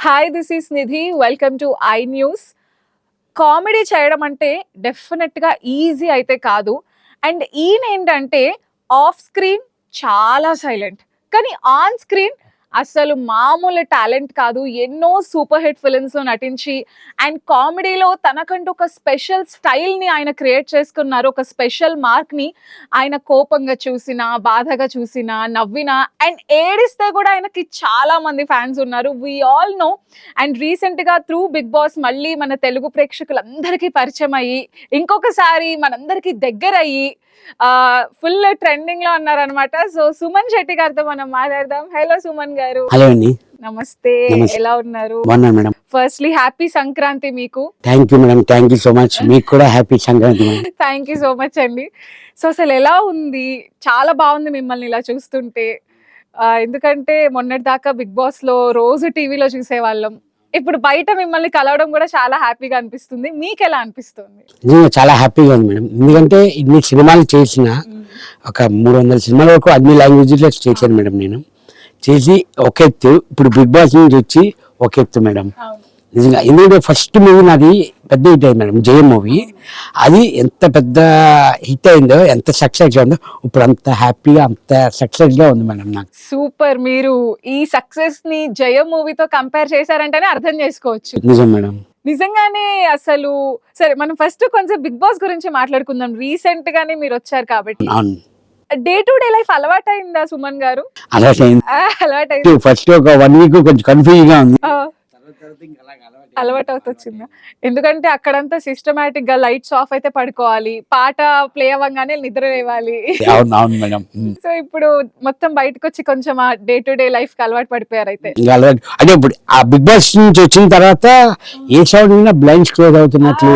Hi, this is Nidhi. Welcome to I news. Comedy చేయడం అంటే డెఫినెట్‌గా ఈజీ అయితే కాదు. అండ్ ఈయనేంటంటే ఆఫ్ స్క్రీన్ చాలా సైలెంట్. కానీ ఆన్ స్క్రీన్ అసలు మామూలు టాలెంట్ కాదు. ఎన్నో సూపర్ హిట్ ఫిల్మ్స్‌లో నటించి అండ్ కామెడీలో తనకంటూ ఒక స్పెషల్ స్టైల్‌ని ఆయన క్రియేట్ చేసుకున్నారు. ఒక స్పెషల్ మార్క్‌ని. ఆయన కోపంగా చూసినా, బాధగా చూసినా, నవ్వినా అండ్ ఏడిస్తే కూడా ఆయనకి చాలా మంది ఫ్యాన్స్ ఉన్నారు. We all know. అండ్ రీసెంట్‌గా త్రూ బిగ్ బాస్ మళ్ళీ మన తెలుగు ప్రేక్షకులందరికీ పరిచయం అయ్యి, ఇంకొకసారి మనందరికీ దగ్గరయ్యి ఫుల్ ట్రెండింగ్ లో ఉన్నారనమాట. సో సుమన్ శెట్టి గారితో మనం మాట్లాడదాం. హలో సుమన్ గారు. హలో అండి. నమస్తే. ఎలా ఉన్నారు? బాగున్నాను మేడం. ఫస్ట్లీ హ్యాపీ సంక్రాంతి మీకు. Thank you madam. Thank you so much. మీకు కూడా happy Sankranti madam. Thank you so much అండి. సో అసలు ఎలా ఉంది? చాలా బాగుంది మిమ్మల్ని ఇలా చూస్తుంటే. ఎందుకంటే మొన్నటి దాకా బిగ్ బాస్ లో రోజు టీవీలో చూసేవాళ్ళం. ఇప్పుడు బయట మిమ్మల్ని కలవడం కూడా చాలా హ్యాపీగా అనిపిస్తుంది. మీకు ఎలా అనిపిస్తుంది? నిజంగా చాలా హ్యాపీగా ఉంది మేడం. ఎందుకంటే ఇన్ని సినిమాలు చేసిన ఒక 300 సినిమాల వరకు అన్ని లాంగ్వేజ్లో చేశాను మేడం. నేను చేసి ఒక ఎత్తు, ఇప్పుడు బిగ్ బాస్ నుంచి వచ్చి ఒక ఎత్తు మేడం. నిజంగా ఎందుకంటే ఫస్ట్ మూవీ నాది పెద్ద హిట్ అయింది మేడం, జయ మూవీ. అది ఎంత పెద్ద హిట్ అయిందో, ఎంత సక్సెస్ ఉందో, ఇప్పుడు అంత హ్యాపీగా అంత సక్సెస్ గా ఉంది మేడం నాకు. సూపర్. మీరు ఈ సక్సెస్ ని జయ మూవీతో కంపేర్ చేశారంటేనే అర్థం చేసుకోవచ్చు. నిజం మేడం. నిజంగానే అసలు సరే, మనం ఫస్ట్ కొంచెం బిగ్ బాస్ గురించి మాట్లాడుకుందాం. రీసెంట్ గానే మీరు వచ్చారు కాబట్టి అవును. డే టు డే లైఫ్ అలవాటైందా సుమన్ గారు? అలవాటైంది. అలవాటైంది. ఫస్ట్ ఒక 1 వీక్ కొంచెం కన్ఫ్యూజ్ గా ఉంది. అలవాటు అవుతొచ్చిందా? ఎందుకంటే అక్కడంతా సిస్టమాటిక్ గా లైట్స్ ఆఫ్ అయితే పడుకోవాలి, పాట ప్లే అవ్వగానే నిద్ర లేవాలి. అవును అవును మేడం. సో ఇప్పుడు మొత్తం బయటకు వచ్చి కొంచెం ఆ డే టు డే లైఫ్ కి అలవాటు పడిపోయారు అయితే. అంటే ఇప్పుడు ఆ బిగ్ బాస్ నుంచి వచ్చిన తర్వాత ఏ సౌండ్ విన్నా బ్లైండ్స్ క్లోజ్ అవుతున్నట్లు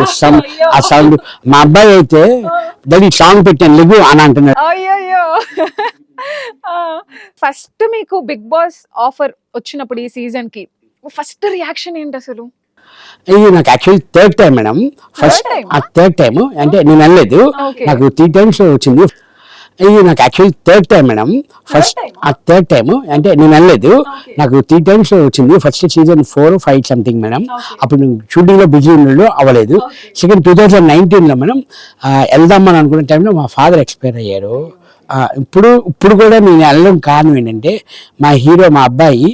ఆ సౌండ్. మా అబ్బాయి అయితే దాన్ని సాంగ్ పెట్టాను లెగు అని అంటున్నాడు. అయ్యయ్యో. ఫస్ట్ మీకు బిగ్ బాస్ ఆఫర్ వచ్చినప్పుడు ఈ సీజన్ కి ఫస్ట్ రియాక్షన్ ఏంటి అసలు? ఇది నాకు actually third time madam. First third time అంటే నేను వెళ్ళలేదు, నాకు 3 times వచ్చింది. ఇది నాకు actually third time madam. First third time అంటే నేను వెళ్ళలేదు, నాకు 3 times వచ్చింది. First season 4, 5 something madam. అప్పుడు షూటింగ్ లో బిజీ ఉండడు, అవ్వలేదు. సెకండ్ 2019లో మేడం వెళ్దామని అనుకున్న టైంలో మా ఫాదర్ ఎక్స్పైర్ అయ్యారు. ఇప్పుడు కూడా నేను వెళ్ళడం కారణం ఏంటంటే మా హీరో మా అబ్బాయి,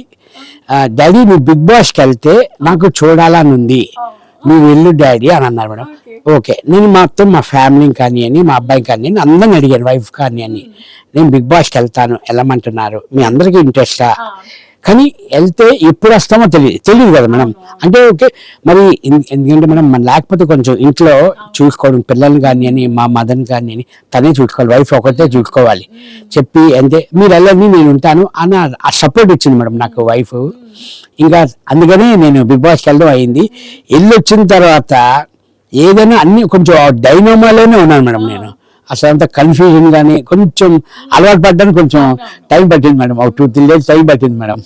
డాడీ నువ్వు బిగ్ బాస్కి వెళ్తే నాకు చూడాలని ఉంది, నువ్వు వెళ్ళు డాడీ అని అన్నారు మేడం. ఓకే, నేను మొత్తం మా ఫ్యామిలీని కానీ అని మా అబ్బాయి కానీ అని అందరిని అడిగాను, వైఫ్ కానీ అని, నేను బిగ్ బాస్కి వెళ్తాను వెళ్ళమంటున్నారు, మీ అందరికీ ఇంట్రెస్టా? కానీ వెళ్తే ఎప్పుడు వస్తామో తెలియదు కదా మేడం. అంటే ఓకే మరి ఎందుకంటే మేడం మనం లేకపోతే కొంచెం ఇంట్లో చూసుకోవడం, పిల్లల్ని కానీ అని మా మదర్ని కానీ అని తనే చూసుకోవాలి, వైఫ్ ఒకటే చూసుకోవాలి చెప్పి అంతే, మీరు వెళ్ళండి నేను ఉంటాను అని ఆ సపోర్ట్ ఇచ్చింది మేడం నాకు వైఫ్. ఇంకా అందుకని నేను బిగ్ బాస్కి వెళ్ళడం అయింది. వెళ్ళి వచ్చిన తర్వాత ఏదైనా అన్ని కొంచెం డైనోమాలోనే ఉన్నాను మేడం. నేను అసలు అంత కన్ఫ్యూజన్ కానీ కొంచెం అలవాటు పడ్డానికి కొంచెం టైం పట్టింది మేడం. ఒక 2-3 days టైం పట్టింది మేడం.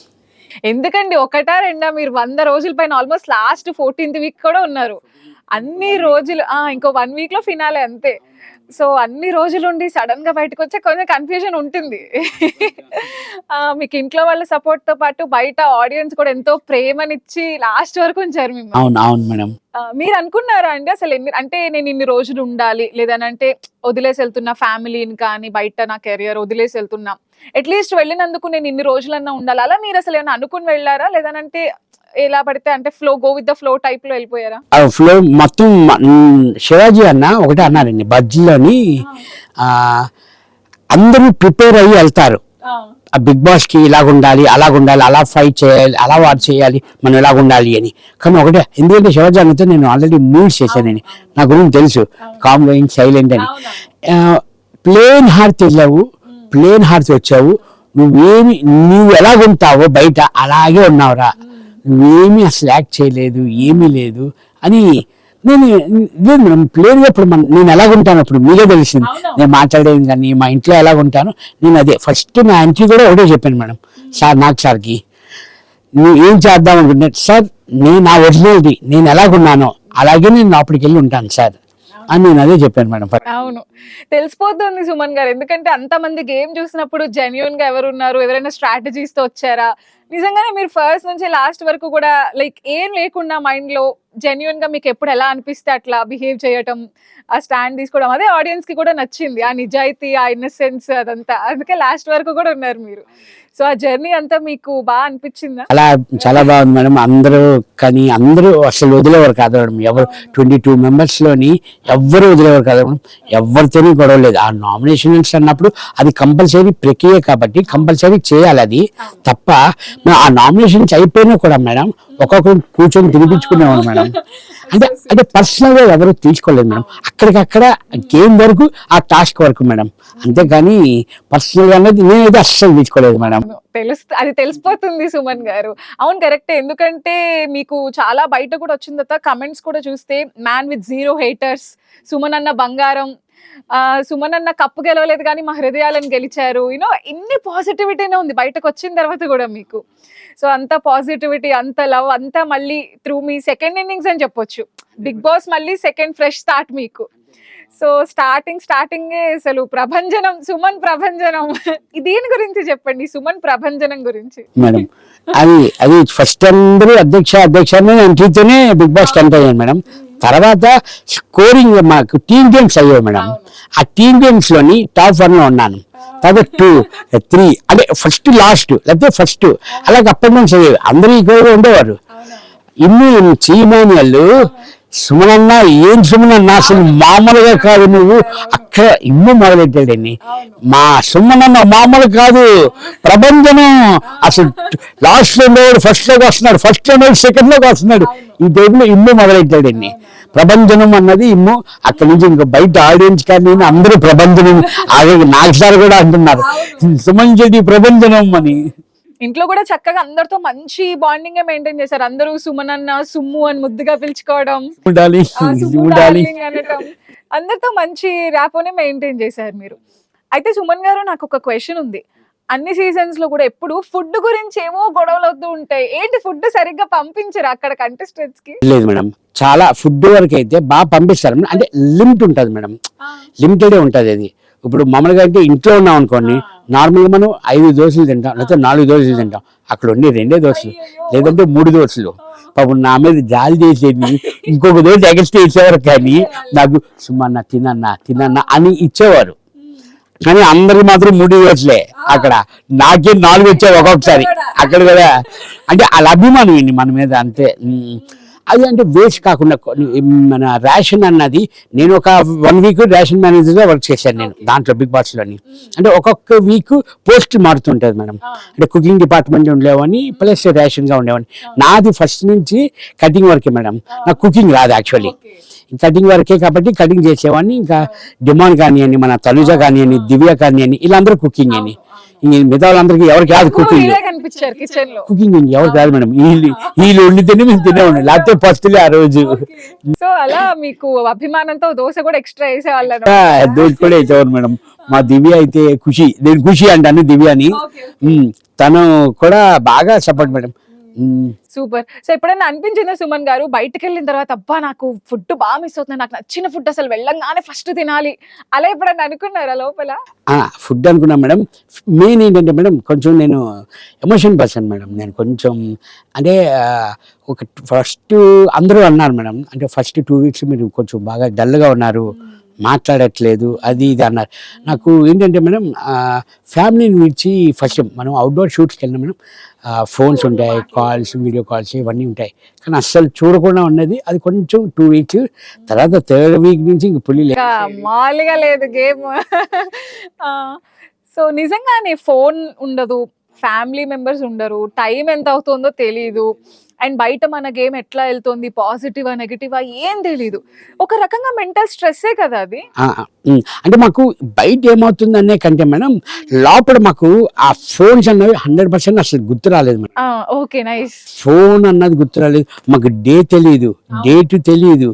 ఎందుకండి ఒకటా రెండా? మీరు 100 రోజుల పైన ఆల్మోస్ట్ లాస్ట్ 14th వీక్ కూడా ఉన్నారు. అన్ని రోజులు ఇంకో 1 week లో ఫినాలే అంతే. సో అన్ని రోజులు ఉండి సడన్ గా బయటకు వచ్చే కొంచెం కన్ఫ్యూజన్ ఉంటుంది. మీకు ఇంట్లో వాళ్ళ సపోర్ట్ తో పాటు బయట ఆడియన్స్ కూడా ఎంతో ప్రేమనిచ్చి లాస్ట్ వరకు ఉంచారు మిమ్మల్ని. అవును అవును మేడం. మీరు అనుకున్నారా అండి అసలు అంటే నేను ఇన్ని రోజులు ఉండాలి, లేదనంటే వదిలేసి వెళ్తున్నా ఫ్యామిలీని కానీ బయట నా కెరియర్ వదిలేసి వెళ్తున్నా, అట్లీస్ట్ వెళ్ళినందుకు నేను ఇన్ని రోజులన్నా ఉండాలి, అలా మీరు అసలు ఏమైనా అనుకుని వెళ్ళారా? లేదనంటే ఎలా పడితే అంటే go with the flow type లో వెళ్ళిపోయారా? ఫ్లో మొత్తం శివాజీ అన్న ఒకటే అన్నారండి, బడ్జీలోని అందరూ ప్రిపేర్ అయ్యి వెళ్తారు ఆ బిగ్ బాస్ కి, ఇలాగుండాలి అలాగుండాలి, అలా ఫైట్ చేయాలి, అలా వాడు చేయాలి, మనం ఇలాగుండాలి అని. కానీ ఒకటే, ఎందుకంటే శివాజీ అన్నతో నేను ఆల్రెడీ మూవీస్ చేశానని నా గురించి తెలుసు, కామ్ గోయింగ్ సైలెంట్ అని. ప్లేన్ హార్ట్ వెళ్ళావు, ప్లేన్ హార్ట్ వచ్చావు, నువ్వు ఎలాగుంటావో బయట అలాగే ఉన్నావురా, నువ్వేమీ అసలు యాక్ట్ చేయలేదు, ఏమీ లేదు అని. నేను లేదు మేడం, ప్లేన్గా ఇప్పుడు నేను ఎలాగుంటాను అప్పుడు మీరే తెలిసింది, నేను మాట్లాడేది కానీ మా ఇంట్లో ఎలాగుంటాను నేను అదే. ఫస్ట్ నా ఎంట్రీ కూడా ఒకటే చెప్పాను మేడం సార్, నాకు సార్కి నువ్వు ఏం చేద్దాం అనుకుంటున్నా సార్, నా ఒరిజినాలిటీ నేను ఎలాగున్నానో అలాగే నేను అప్పటికి వెళ్ళి ఉంటాను సార్ అని నేను అదే చెప్పాను మేడం. అవును, తెలిసిపోతుంది సుమన్ గారు. ఎందుకంటే అంతమంది గేమ్ చూసినప్పుడు జెన్యున్ గా ఎవరున్నారు, ఎవరైనా స్ట్రాటజీస్ తో వచ్చారా, నిజంగానే మీరు ఫస్ట్ నుంచి లాస్ట్ వరకు కూడా లైక్ ఏం లేకుండా మైండ్ లో జెన్యున్ గా మీకు ఎప్పుడు ఎలా అనిపిస్తే అట్లా బిహేవ్ చేయటం, ఆ స్టాండ్ తీసుకోవడం, అదే ఆడియన్స్ కి కూడా నచ్చింది. ఆ నిజాయితీ, ఆ ఇన్నసెన్స్ అదంతా. అందుకే లాస్ట్ వరకు కూడా ఉన్నారు మీరు. సో ఆ జర్నీ అంతా మీకు బాగా అనిపించిందా? అలా చాలా బాగుంది మేడం. అందరూ అసలు వదిలేవారు కాదు మేడం. ఎవరు 22 మెంబర్స్ లోని ఎవ్వరు వదిలేవారు కాదు మేడం. ఎవరితోని గొడవ లేదు. ఆ నామినేషన్స్ అన్నప్పుడు అది కంపల్సరీ ప్రక్రియ కాబట్టి కంపల్సరీ చేయాలి. అది తప్ప ఆ నామినేషన్స్ అయిపోయినా కూడా మేడం ఒక్కొక్కరు కూర్చొని తినిపించుకునేవాడు మేడం. అంటే పర్సనల్ గా ఎవరు తీసుకోలేదు మేడం. అక్కడికక్కడ గేమ్ వరకు, ఆ టాస్క్ వరకు మేడం. అంతేగాని పర్సనల్ గా అనేది నేనైతే అస్సలు తీసుకోలేదు మేడం. అది తెలిసిపోతుంది సుమన్ గారు. అవును, కరెక్టే. ఎందుకంటే మీకు చాలా బయట కూడా వచ్చిన తర్వాత కమెంట్స్ కూడా చూస్తే మ్యాన్ విత్ 0 హేటర్స్, సుమన్ అన్న బంగారం, సుమన్ అన్న కప్పు గెలవలేదు కానీ మా హృదయాలను గెలిచారు. యూనో ఇన్ని పాజిటివిటీనే ఉంది బయటకు వచ్చిన తర్వాత కూడా మీకు. సో అంత పాజిటివిటీ, అంత లవ్ అంతా మళ్ళీ త్రూ మీ సెకండ్ ఇన్నింగ్స్ అని చెప్పొచ్చు. బిగ్ బాస్ మళ్ళీ సెకండ్ ఫ్రెష్ స్టార్ట్ మీకు. సో స్టార్టింగే అసలు ప్రభంజనం, సుమన్ ప్రభంజనం. దీని గురించి చెప్పండి, సుమన్ ప్రభంజనం గురించి. మేడం అది ఫస్ట్ అందరూ అధ్యక్ష ఎంట్రీతోనే బిగ్ బాస్ కంట్ అయ్యాను మేడం. తర్వాత స్కోరింగ్ మాకు టీమ్ గేమ్స్ అయ్యాయి మేడం. ఆ టీమ్ గేమ్స్ లోని టాప్ 1 లో ఉన్నాను. తర్వాత 2, 3 అంటే ఫస్ట్ లాస్ట్ లేకపోతే ఫస్ట్ అలాగే అప్ అండ్ డౌన్స్ అయ్యేవి. అందరూ ఈక్వల్గా ఉండేవారు. ఇన్ని చీమాన్యాలు సుమనన్న ఏం సుమనన్న అసలు మామూలుగా కాదు, నువ్వు అక్కడ ఇల్లు మొదలెట్టాడండి. మా సుమనన్న మామూలు కాదు, ప్రభంజనం. అసలు లాస్ట్ లో ఉండేవాడు ఫస్ట్ లోకి వస్తున్నాడు, ఫస్ట్ లో ఉండేవాడు సెకండ్ లోకి వస్తున్నాడు. ఈ టైంలో ఇల్లు మొదలెట్టాడండి. ప్రభంజనం అన్నది ఇమ్ము. అక్కడి నుంచి ఇంకా బయట ఆడియన్స్ కానీ అందరూ ప్రభంజనం, అలాగే నాగసారి కూడా అంటున్నారు సుమన్ శెట్టి ప్రభంజనం అని. ఇంట్లో కూడా చక్కగా అందరితో మంచి బాండింగ్ మెయింటైన్ చేశారు. అందరూ సుమన్ అన్న, సుమ్ము అని ముద్దుగా పిలుచుకోవడం, అనటం, అందరితో మంచి ర్యాపోనే మెయింటైన్ చేశారు మీరు. అయితే సుమన్ గారు, నాకు ఒక క్వశ్చన్ ఉంది. అన్ని సీజన్స్ లో కూడా ఎప్పుడు ఫుడ్ గురించి ఏమో గొడవలు అవుతూ ఉంటాయి. ఏంటి ఫుడ్ సరిగ్గా పంపించరు అక్కడ కంటెస్టెంట్స్ కి? లేదు మేడం, చాలా ఫుడ్ వరకు అయితే బాగా పంపిస్తారు. అంటే లిమిట్ ఉంటుంది మేడం, లిమిటెడే ఉంటుంది అది. ఇప్పుడు మామూలుగా అయితే ఇంట్లో ఉన్నాం అనుకోండి, నార్మల్గా మనం 5 దోశలు తింటాం, లేకపోతే 4 దోశలు తింటాం. అక్కడ ఉండి 2 దోశలు లేదంటే 3 దోశలు. పాపం నా మీద జాలి చేసేది ఇంకొక దోశ ఎగస్ట్రా ఇచ్చేవారు. కానీ నాకు సుమన్న తినన్నా అని ఇచ్చేవారు. కానీ అందరికి మాత్రం 3 దోశలే. అక్కడ నాకే 4 వచ్చాయి ఒక్కొక్కసారి. అక్కడ కూడా అంటే అలా అభిమానం అండి మన మీద, అంతే. అది అంటే వేస్ట్ కాకుండా మన రేషన్ అన్నది, నేను ఒక 1 వీక్ రేషన్ మేనేజర్గా వర్క్ చేశాను నేను దాంట్లో బిగ్ బాస్లోని. అంటే ఒక్కొక్క వీక్ పోస్ట్ మారుతుంటుంది మేడం. అంటే కుకింగ్ డిపార్ట్మెంట్ ఉండేవాడిని, ప్లస్ రేషన్గా ఉండేవాడిని. నాది ఫస్ట్ నుంచి కటింగ్ వర్కే మేడం. నాకు కుకింగ్ రాదు యాక్చువల్లీ, కటింగ్ వరకే కాబట్టి కటింగ్ చేసేవాడిని. ఇంకా డిమాండ్ కానివ్వండి, మన తనుజ కానివ్వండి, దివ్య కానివ్వండి, వీళ్ళందరూ కుకింగ్ అని. మిగతా వాళ్ళందరికీ ఎవరికి కాదు కుకింగ్. ఎవరు కాదు మేడం, వీళ్ళు వండితేనే మేము తినేవాడి, లేకపోతే ఫస్ట్లే ఆ రోజు. సో అలా మీకు అభిమానంతో దోశ కూడా ఎక్స్ట్రా వేసేవాళ్ళు? దోశ కూడా వేసేవారు మేడం. మా దివ్య అయితే నేను ఖుషి అంటాను దివ్యని. తను కూడా బాగా సపోర్ట్ మేడం. సూపర్. సో ఎప్పుడైనా అనిపించిందా సుమన్ గారు, బయటకు వెళ్ళిన తర్వాత అబ్బా నాకు ఫుడ్ బాగా మిస్ అవుతుంది, నాకు నచ్చిన ఫుడ్ అసలు వెళ్ళంగానే ఫస్ట్ తినాలి, అలా ఎప్పుడైనా అనుకున్నారా లోపల? ఫుడ్ అనుకున్నా మేడం. మెయిన్ ఏంటంటే మేడం, కొంచెం నేను ఎమోషన్ పర్సన్ మేడం. నేను కొంచెం అంటే ఒక ఫస్ట్ అందరూ అన్నారు మేడం, అంటే ఫస్ట్ 2 వీక్స్ మీరు కొంచెం బాగా డల్గా ఉన్నారు, మాట్లాడట్లేదు, అది ఇది అన్నారు. నాకు ఏంటంటే మేడం, ఫ్యామిలీని విడిచి ఫస్ట్ మనం అవుట్డోర్ షూట్స్కి వెళ్ళినా మేడం, ఫోన్స్ ఉంటాయి, కాల్స్, వీడియో కాల్స్ ఇవన్నీ ఉంటాయి. కానీ అస్సలు చూడకుండా ఉన్నది అది కొంచెం 2 వీక్స్. తర్వాత 3rd వీక్ నుంచి ఇంక పులి మామూలుగా లేదు గేమ్. సో నిజంగానే ఫోన్ ఉండదు, ఫ్యామిలీ మెంబర్స్ ఉండరు, టైం ఎంత అవుతుందో తెలీదు, అండ్ బయట మన గేమ్ ఎట్లా వెళ్తుంది, పాజిటివా నెగిటివా ఏం తెలీదు. ఒక రకంగా మెంటల్ స్ట్రెస్సే కదా అది. అంటే మాకు బయట ఏమవుతుంది అనే కంటే మేడం, లోపల మాకు ఆ ఫోన్స్ అన్నవి 100% అసలు గుర్తు రాలేదు మేడం. Okay, nice. ఫోన్ అన్నది గుర్తు రాలేదు మాకు, డే తెలియదు, డేట్ తెలియదు,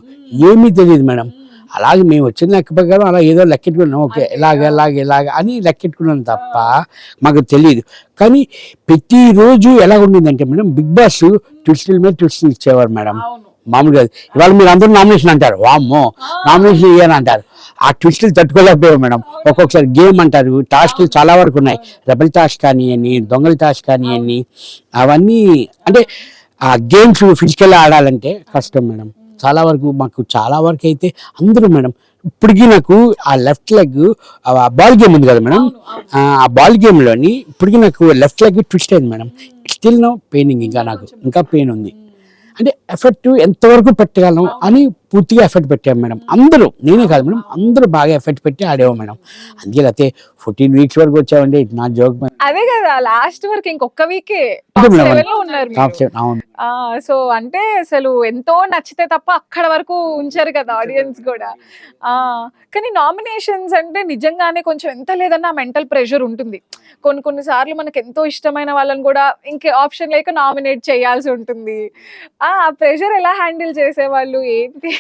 ఏమీ తెలియదు మేడం. అలాగే మేము వచ్చిన లెక్క ప్రకారం అలా ఏదో లెక్కెట్టుకున్నాం, ఓకే ఇలాగ అని లెక్కెట్టుకున్నాం తప్ప మాకు తెలియదు. కానీ ప్రతిరోజు ఎలా ఉండిందంటే మేడం, బిగ్ బాస్ ట్విస్టుల మీద ట్విస్టులు ఇచ్చేవారు మేడం. మామూలుగా ఇవాళ మీరు అందరూ నామినేషన్ అంటారు, వామ్మో నామినేషన్ ఇయ్యని అంటారు. ఆ ట్విస్టులు తట్టుకోలేకపోయాం మేడం. ఒక్కొక్కసారి గేమ్ అంటారు, టాస్క్లు చాలా వరకు ఉన్నాయి. రెబల్ టాస్క్ కానివ్వండి, దొంగల టాస్క్ కానివ్వండి, అవన్నీ అంటే ఆ గేమ్స్ ఫిజికల్ ఆడాలంటే కష్టం మేడం. చాలా వరకు మాకు చాలా వరకు అయితే అందరూ మేడం ఇప్పటికీ నాకు ఆ లెఫ్ట్ లెగ్ బాల్ గేమ్ ఉంది కదా మేడం, ఆ బాల్ గేమ్లోని ఇప్పటికీ నాకు లెఫ్ట్ లెగ్ ట్విస్ట్ అయింది మేడం. స్టిల్ నో పెయినింగ్, ఇంకా నాకు ఇంకా పెయిన్ ఉంది. అంటే ఎఫెక్ట్ ఎంతవరకు పెట్టగలం అని పూర్తిగా ఎఫెక్ట్ పెట్టాం మేడం. అందరూ, నేనే కాదు మేడం, అందరూ బాగా ఎఫెక్ట్ పెట్టి ఆడేవాం మేడం. అందుకే అయితే 14 weeks వరకు వచ్చామండి. నా జోక్ మేడం. అదే కదా, లాస్ట్ వరకు ఇంకొక వీకే ఉన్నారు మీరు. అవును. సో అంటే అసలు ఎంతో నచ్చితే తప్ప అక్కడ వరకు ఉంచారు కదా ఆడియన్స్ కూడా. కానీ నామినేషన్స్ అంటే నిజంగానే కొంచెం ఎంత లేదన్నా మెంటల్ ప్రెషర్ ఉంటుంది. కొన్ని సార్లు మనకు ఎంతో ఇష్టమైన వాళ్ళని కూడా ఇంకే ఆప్షన్ లేక నామినేట్ చేయాల్సి ఉంటుంది. ఆ ప్రెషర్ ఎలా హ్యాండిల్ చేసేవాళ్ళు ఏంటి?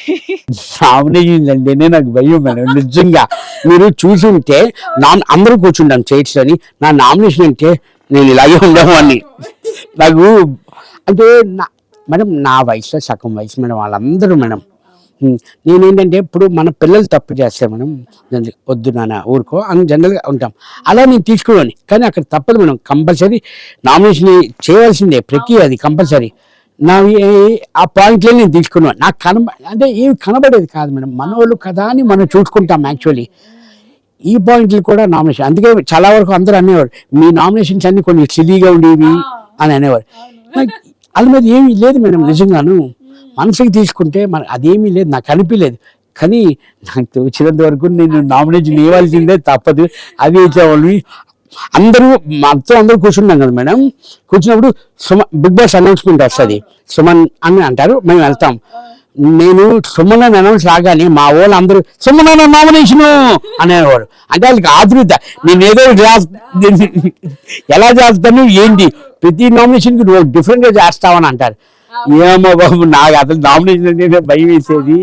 నామినేషన్ అంటేనే నాకు భయం మేడం. నిజంగా మీరు చూసి ఉంటే అందరూ కూర్చుంటాం చైర్స్ అని, నా నామినేషన్ అంటే నేను ఇలాగే ఉండేవాడిని. నాకు అంటే మేడం నా వయసులో సగం వయసు మేడం వాళ్ళందరూ మేడం. నేనేంటంటే ఇప్పుడు మన పిల్లలు తప్పు చేస్తారు మేడం, వద్దు నాన్న ఊరుకో అని జనరల్గా ఉంటాం. అలా నేను తీసుకున్నాను, కానీ అక్కడ తప్పదు మేడం. కంపల్సరీ నామినేషన్ చేయవలసిందే, ప్రతి అది కంపల్సరీ. నా ఆ పాయింట్లో నేను తీసుకున్నాను. నాకు అంటే ఏమి కనబడేది కాదు మేడం. మనోళ్ళు కదా అని మనం చూసుకుంటాం యాక్చువల్లీ. ఈ పాయింట్లు కూడా నామినేషన్, అందుకే చాలా వరకు అందరూ అనేవారు మీ నామినేషన్స్ అన్ని కొన్ని సిలీగా ఉండేవి అని అనేవారు. వాళ్ళ మీద ఏమీ లేదు మేడం. నిజంగాను మనసుకి తీసుకుంటే అదేమీ లేదు, నాకు అనిపించలేదు. కానీ నాకు వచ్చినంత వరకు నేను నామినేషన్ ఇవ్వాల్సిందే, తప్పదు. అవి ఇచ్చేవాళ్ళు అందరూ మొత్తం అందరూ కూర్చున్నాం కదా మేడం. కూర్చున్నప్పుడు బిగ్ బాస్ అనౌన్స్మెంట్ వస్తుంది, సుమన్ అని అంటారు, మేము వెళ్తాం. నేను సుమన్ అని అనౌన్స్ రాగానే మా వాళ్ళు అందరూ సుమన్ అన్న నామినేషను అనేవారు. అంటే వాళ్ళకి ఆతృత, నేను ఏదో ఎలా చేస్తాను ఏంటి, ప్రతి నామినేషన్కి నువ్వు డిఫరెంట్గా చేస్తావని అంటారు. ఏమో బాబు, నాకు అసలు నామినేషన్ అంటే భయం వేసేది.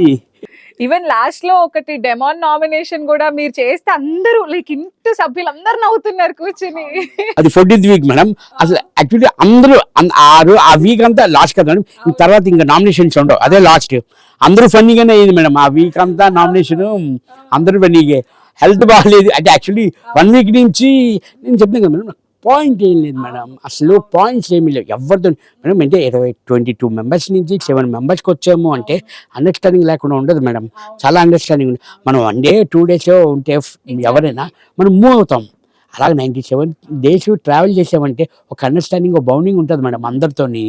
ఈవెన్ లాస్ట్ లో ఒకటి డెమాన్ నామినేషన్ కూడా మీరు చేస్తే అందరూ లైక్ ఇంటి సభ్యులు అందరు నవ్వుతున్నారు కూర్చుని. అది 14th week మేడం. అసలు యాక్చువల్లీ అందరూ ఆ వీక్ అంతా లాస్ట్ కదా మేడం. తర్వాత ఇంకా నామినేషన్స్ ఉండవు, అదే లాస్ట్. అందరూ ఫన్నీగానే అయ్యింది మేడం ఆ వీక్ అంతా. నామినేషన్ అందరూ ఫన్నీగా. హెల్త్ బాగాలేదు అంటే యాక్చువల్లీ 1 week నుంచి నేను చెప్తాను కదా మేడం, పాయింట్ ఏం లేదు మేడం. అసలు పాయింట్స్ ఏమీ లేవు ఎవరితో మేడం. అంటే 22 members నుంచి 7 members వచ్చాము అంటే అండర్స్టాండింగ్ లేకుండా ఉండదు మేడం. చాలా అండర్స్టాండింగ్ ఉంది. మనం 1 day 2 days ఉంటే ఎవరైనా మనం మూవ్ అవుతాం. అలాగే 97 days ట్రావెల్ చేసామంటే ఒక అండర్స్టాండింగ్, ఒక బౌండింగ్ ఉంటుంది మేడం అందరితోని.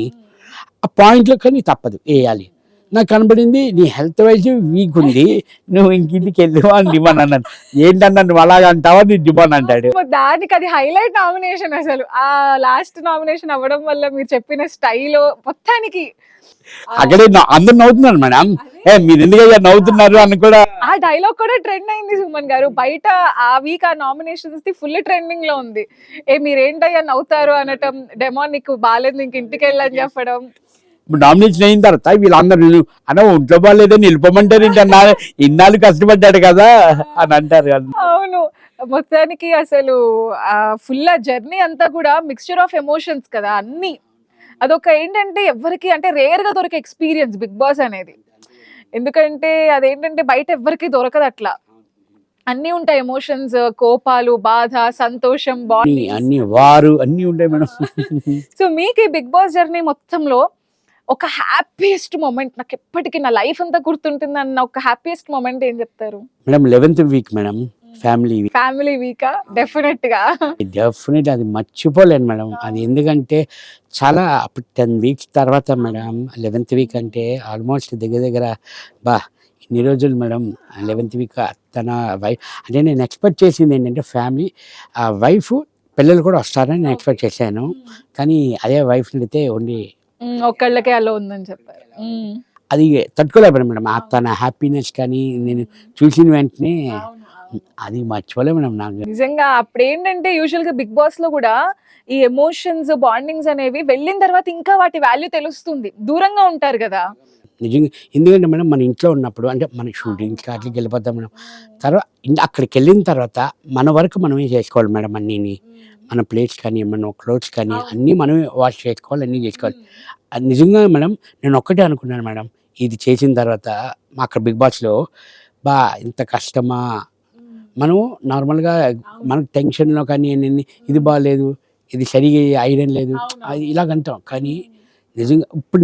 ఆ పాయింట్లో కానీ తప్పదు వేయాలి. నాకు కనబడింది నీ హెల్త్ వైజ్ వీక్ ఉంది, నువ్వు ఇంటికి వెళ్ళివా అని డిమాండ్ అన్నాను. ఏంటన్నా నువ్వు అలాగ అంటావా, నీ డిమాండ్ అంటాడు. దానికి అది హైలైట్ నామినేషన్. అసలు ఆ లాస్ట్ నామినేషన్ అవ్వడం వల్ల మీరు చెప్పిన స్టైల్ మొత్తానికి అక్కడే అందరు నవ్వుతున్నారు మేడం. మీరు ఎందుకయ్యా నవ్వుతున్నారు అని కూడా ఆ డైలాగ్ కూడా ట్రెండ్ అయింది సుమన్ గారు. బయట ఆ వీక్ ఆ నామినేషన్స్ ఫుల్ ట్రెండింగ్ లో ఉంది. మీరేంటయ్యా నవ్వుతారు అనటం, డెమాన్ నీకు బాగాలేదు ఇంక ఇంటికి వెళ్ళని చెప్పడం. నామినేషన్ అయిన తర్వాత వీళ్ళందరూ అన్న ఒంట్లో బాగాలేదని వెళ్ళిపోమంటారు ఏంటన్నారు, ఇన్నాళ్ళు కష్టపడ్డాడు కదా అని అంటారు. అవును, మొత్తానికి అసలు ఫుల్ జర్నీ అంతా కూడా మిక్స్చర్ ఆఫ్ ఎమోషన్స్ కదా అన్ని. అదొక ఏంటంటే ఎవరికి అంటే రేర్ గా దొరికే ఎక్స్పీరియన్స్ బిగ్ బాస్ అనేది. ఎందుకంటే అదేంటంటే బయట ఎవరికి దొరకదు అట్లా. అన్ని ఉంటాయి ఎమోషన్స్, కోపాలు, బాధ, సంతోషం, అన్ని వారు అన్ని ఉంటాయి మేడం. సో మీకు ఈ బిగ్ బాస్ జర్నీ మొత్తంలో ఒక హ్యాపీయెస్ట్ మూమెంట్, నాకు ఎప్పటికీ నా లైఫ్ అంతా గుర్తుంటుంది అన్న ఒక హ్యాపీయెస్ట్ మూమెంట్ ఏం చెప్తారు? Madam 11th week madam, family వీకా? డెఫినెట్ అది మర్చిపోలేను మేడం. అది ఎందుకంటే చాలా 10 weeks తర్వాత మేడం 11th week అంటే ఆల్మోస్ట్ దగ్గర ఇన్ని రోజులు మేడం. 11th week తన వైఫ్ అంటే నేను ఎక్స్పెక్ట్ చేసింది ఏంటంటే ఫ్యామిలీ, వైఫ్ పిల్లలు కూడా వస్తారని నేను ఎక్స్పెక్ట్ చేశాను. కానీ అదే వైఫ్ అయితే ఓన్లీ ఒక్కళ్ళకే అలా ఉందని చెప్పారు. అది తట్టుకోలేకపోయాను మేడం. తన హ్యాపీనెస్ కానీ నేను చూసిన వెంటనే అది మర్చిపోలే మేడం. నాకు నిజంగా అప్పుడు ఏంటంటే యూజువల్ గా బిగ్ బాస్ లో కూడా ఈ ఎమోషన్స్, బాండింగ్స్ అనేవి వెళ్ళిన తర్వాత ఇంకా వాటి వాల్యూ తెలుస్తుంది. దూరంగా ఉంటారు కదా నిజంగా. ఎందుకంటే మేడం మన ఇంట్లో ఉన్నప్పుడు అంటే మన షూటింగ్కి అట్లకి వెళ్ళిపోతాం మేడం. తర్వాత అక్కడికి వెళ్ళిన తర్వాత మన వరకు మనమే చేసుకోవాలి మేడం. అన్నీ మన ప్లేట్స్ కానీ మన క్లోత్స్ కానీ అన్నీ మనమే వాష్ చేసుకోవాలి, అన్నీ చేసుకోవాలి. అది నిజంగా మేడం నేను ఒక్కటే అనుకున్నాను మేడం, ఇది చేసిన తర్వాత మా అక్కడ బిగ్ బాస్లో బా ఇంత కష్టమా, మనం నార్మల్గా మనకు టెన్షన్లో కానీ ఇది బాగాలేదు, ఇది సరిగా ఐరన్ లేదు, అది ఇలాగంటాం. కానీ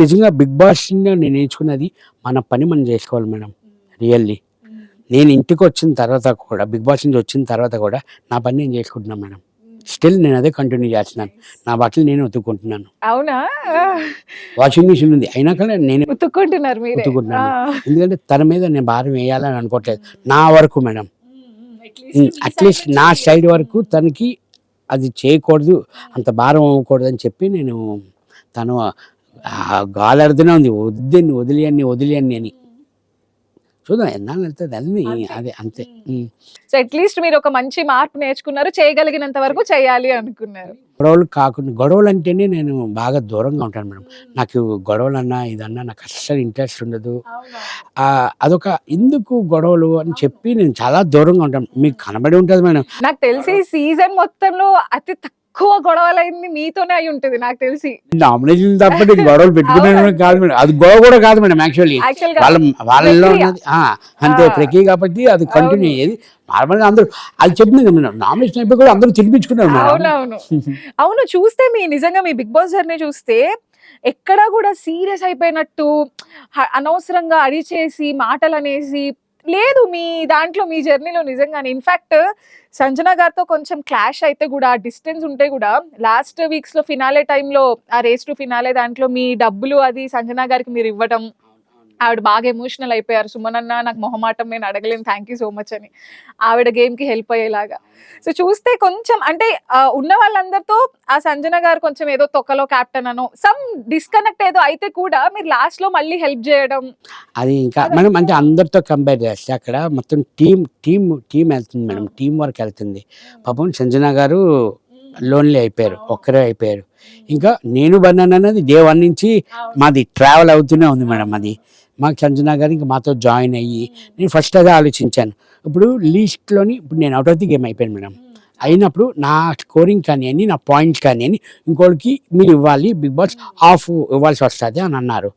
నిజంగా బిగ్ బాస్ నేను నేర్చుకున్నది, మన పని మనం చేసుకోవాలి మేడం. రియల్లీ నేను ఇంటికి వచ్చిన తర్వాత కూడా, బిగ్ బాస్ నుంచి వచ్చిన తర్వాత కూడా నా పని నేను చేసుకుంటున్నాను మేడం. స్టిల్ నేను అదే కంటిన్యూ చేస్తున్నాను. నా బట్టలు నేను ఉతుక్కుంటున్నాను. అవునా? వాషింగ్ మిషన్ ఉంది, అయినా కానీ నేను ఉతుక్కుంటున్నారు మీరే. ఉతుక్కుంటున్నాను. ఎందుకంటే తన మీద నేను భారం వేయాలని అనుకోవట్లేదు, నా వరకు మేడం. అట్లీస్ట్ నా సైడ్ వరకు తనకి అది చేయకూడదు, అంత భారం అవ్వకూడదు అని చెప్పి నేను, తను గాలడుతూనే ఉంది, వదిలేయన్ని అని. చూద్దాం ఎన్నాళ్ళు వెళ్తుంది అన్నీ, అదే అంతే. సో అట్లీస్ట్ మీరు ఒక మంచి మార్పు నేర్చుకున్నారు, చేయగలిగినంత వరకు చేయాలి అనుకున్నారు. గొడవలు అంటేనే నేను బాగా దూరంగా ఉంటాను మేడం. నాకు గొడవలు అన్నా ఇదన్నా నాకు అస్సలు ఇంట్రెస్ట్ ఉండదు. అదొక ఎందుకు గొడవలు అని చెప్పి నేను చాలా దూరంగా ఉంటాను. మీకు కనబడి ఉంటుంది మేడం. నాకు తెలిసి సీజన్ మొత్తంలో అతి తక్కువ గొడవలైంది మీతోనే అయి ఉంటుంది నాకు తెలిసి. నామినేషన్ తప్ప నేను గొడవలు పెట్టుకునే కాదు మేడం. అది గొడవ కూడా కాదు మేడం. యాక్చువల్లీ వాళ్ళలో ఉన్నది అంతే ప్రక్రియ కాబట్టి అది కంటిన్యూ అయ్యేది. నార్మల్గా అందరూ అది చెప్పింది కదా మేడం, నామినేషన్ అయిపోయి కూడా అందరూ తినిపించుకున్నారు మేడం. అవునవును అవును. చూస్తే నిజంగా మీ బిగ్ బాస్ జర్నీ చూస్తే ఎక్కడా కూడా సీరియస్ అయిపోయినట్టు, అనవసరంగా అడిచేసి మాటలు అనేసి లేదు మీ దాంట్లో, మీ జర్నీలో. నిజంగానే ఇన్ఫాక్ట్ సంజన గారితో కొంచెం క్లాష్ అయితే కూడా, డిస్టెన్స్ ఉంటే కూడా, లాస్ట్ వీక్స్ లో ఫినాలే టైంలో, ఆ రేస్ టు ఫినాలే దాంట్లో మీ డబ్బులు అది సంజన గారికి మీరు ఇవ్వడం, ఆవిడ బాగా ఎమోషనల్ అయిపోయారు. సుమన్ అన్న నాకు మొహమాటం, నేను అడగలేను, థ్యాంక్ యూ సో మచ్ అని, ఆవిడ గేమ్ కి హెల్ప్ అయ్యేలాగా. సో చూస్తే కొంచెం అంటే ఉన్న వాళ్ళందరితో ఆ సంజన గారు కొంచెం ఏదో తొక్కలో క్యాప్టెన్ అనో సమ్ డిస్కనెక్ట్ ఏదో అయితే కూడా మీరు లాస్ట్ లో మళ్ళీ హెల్ప్ చేయడం, అది ఇంకా మనం అంటే అందరితో కంపేర్ చేస్తే అక్కడ మొత్తం టీం వెళ్తుంది మేడం. టీం వర్క్ వెళ్తుంది. పాపం సంజన గారు లోన్లీ అయిపోయారు, ఒక్కరే అయిపోయారు. ఇంకా నేను బన్నాను అన్నది డే 1 నుంచి మాది ట్రావెల్ అవుతూనే ఉంది మేడం. అది మాకు సంజన గారు ఇంకా మాతో జాయిన్ అయ్యి, నేను ఫస్ట్ అదే ఆలోచించాను. ఇప్పుడు లీస్ట్లోని ఇప్పుడు నేను అవుట్ ఆఫ్ ది గేమ్ అయిపోయాను మేడం. అయినప్పుడు నా స్కోరింగ్ కానివ్వండి, నా పాయింట్స్ కానివ్వండి, ఇంకోటికి మీరు ఇవ్వాలి, బిగ్ బాస్ ఆఫ్ ఇవ్వాల్సి వస్తుంది అని అన్నారు.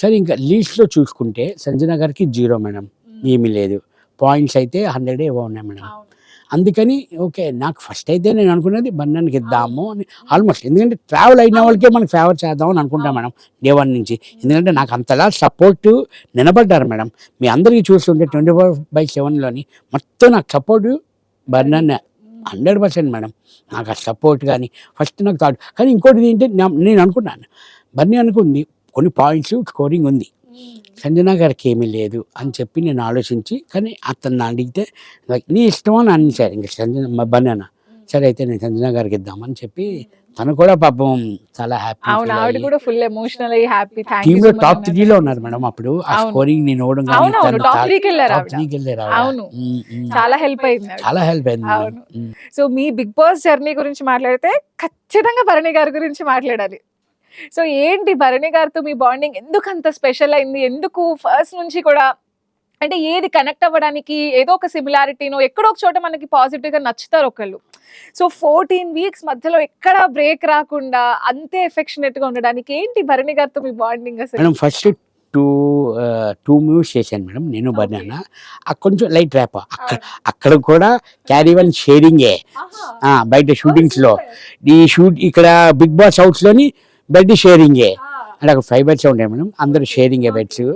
సరే ఇంకా లీస్ట్లో చూసుకుంటే సంజన గారికి 0 మేడం, ఏమీ లేదు. పాయింట్స్ అయితే 100 ఏవో ఉన్నాయి మేడం. అందుకని ఓకే, నాకు ఫస్ట్ అయితే నేను అనుకున్నది బన్నానికి ఇద్దాము అని ఆల్మోస్ట్. ఎందుకంటే ట్రావెల్ అయిన వాళ్ళకే మనకు ఫేవర్ చేద్దామని అనుకుంటాం మేడం డే 1 నుంచి. ఎందుకంటే నాకు అంతలా సపోర్ట్ నిలబడ్డారు మేడం. మీ అందరికీ చూస్తుంటే 24/7లోని మొత్తం నాకు సపోర్ట్ బన్నాన్ని 100% మేడం. నాకు ఆ సపోర్ట్ కానీ ఫస్ట్ నాకు థాట్. కానీ ఇంకోటి ఏంటంటే నేను అనుకున్నాను, బన్నీ అనుకుంది కొన్ని పాయింట్స్ స్కోరింగ్ ఉంది, సంజన గారికి ఏమీ లేదు అని చెప్పి నేను ఆలోచించి, కానీ అతన్ని అడిగితే నీ ఇష్టం అని అనిసారు. ఇంకా సంజన బనానా సరే అయితే నేను సంజన గారికి ఇద్దామని చెప్పి, తను కూడా పాపం చాలా హ్యాపీ. ఆవిడ కూడా ఫుల్ ఎమోషనల్ అయ్యి హ్యాపీ. టీమ్ లో టాప్ 3లో ఉన్నారు మేడం. అప్పుడు ఆ స్కోరింగ్ నేను ఇవ్వడం కానీ టాప్ 3కి వెళ్ళారు. అవును, చాలా హెల్ప్ అయింది, చాలా హెల్ప్ అయింది. సో మీ బిగ్ బాస్ జర్నీ గురించి మాట్లాడితే ఖచ్చితంగా భరణి గారి గురించి మాట్లాడాలి. సో ఏంటి భరణి గారితో మీ బాండింగ్ ఎందుకు అంత స్పెషల్ అయింది? ఎందుకు ఫస్ట్ నుంచి కూడా అంటే ఏది కనెక్ట్ అవ్వడానికి ఏదో ఒక సిమిలారిటీనో ఎక్కడో ఒక చోట మనకి పాజిటివ్ గా నచ్చుతారు ఒకళ్ళు. సో 14 వీక్స్ మధ్యలో ఎక్కడ బ్రేక్ రాకుండా అంతే ఎఫెక్షనేట్ గా ఉండడానికి ఏంటి భరణి గారితో మీ బాండింగ్ అసలు? మేడం ఫస్ట్ టూ మూవీస్ చేశాను మేడం నేను బనానా. కొంచెం లైట్ ర్యాప్ అక్కడ కూడా క్యారీ వన్ షేరింగే. బయట షూటింగ్స్ లో ఇక్కడ బిగ్ బాస్ హౌస్ లోని బెడ్ షేరింగే. అంటే అక్కడ 5 బెడ్స్ ఉంటాయి మేడం, అందరూ షేరింగే బెడ్స్.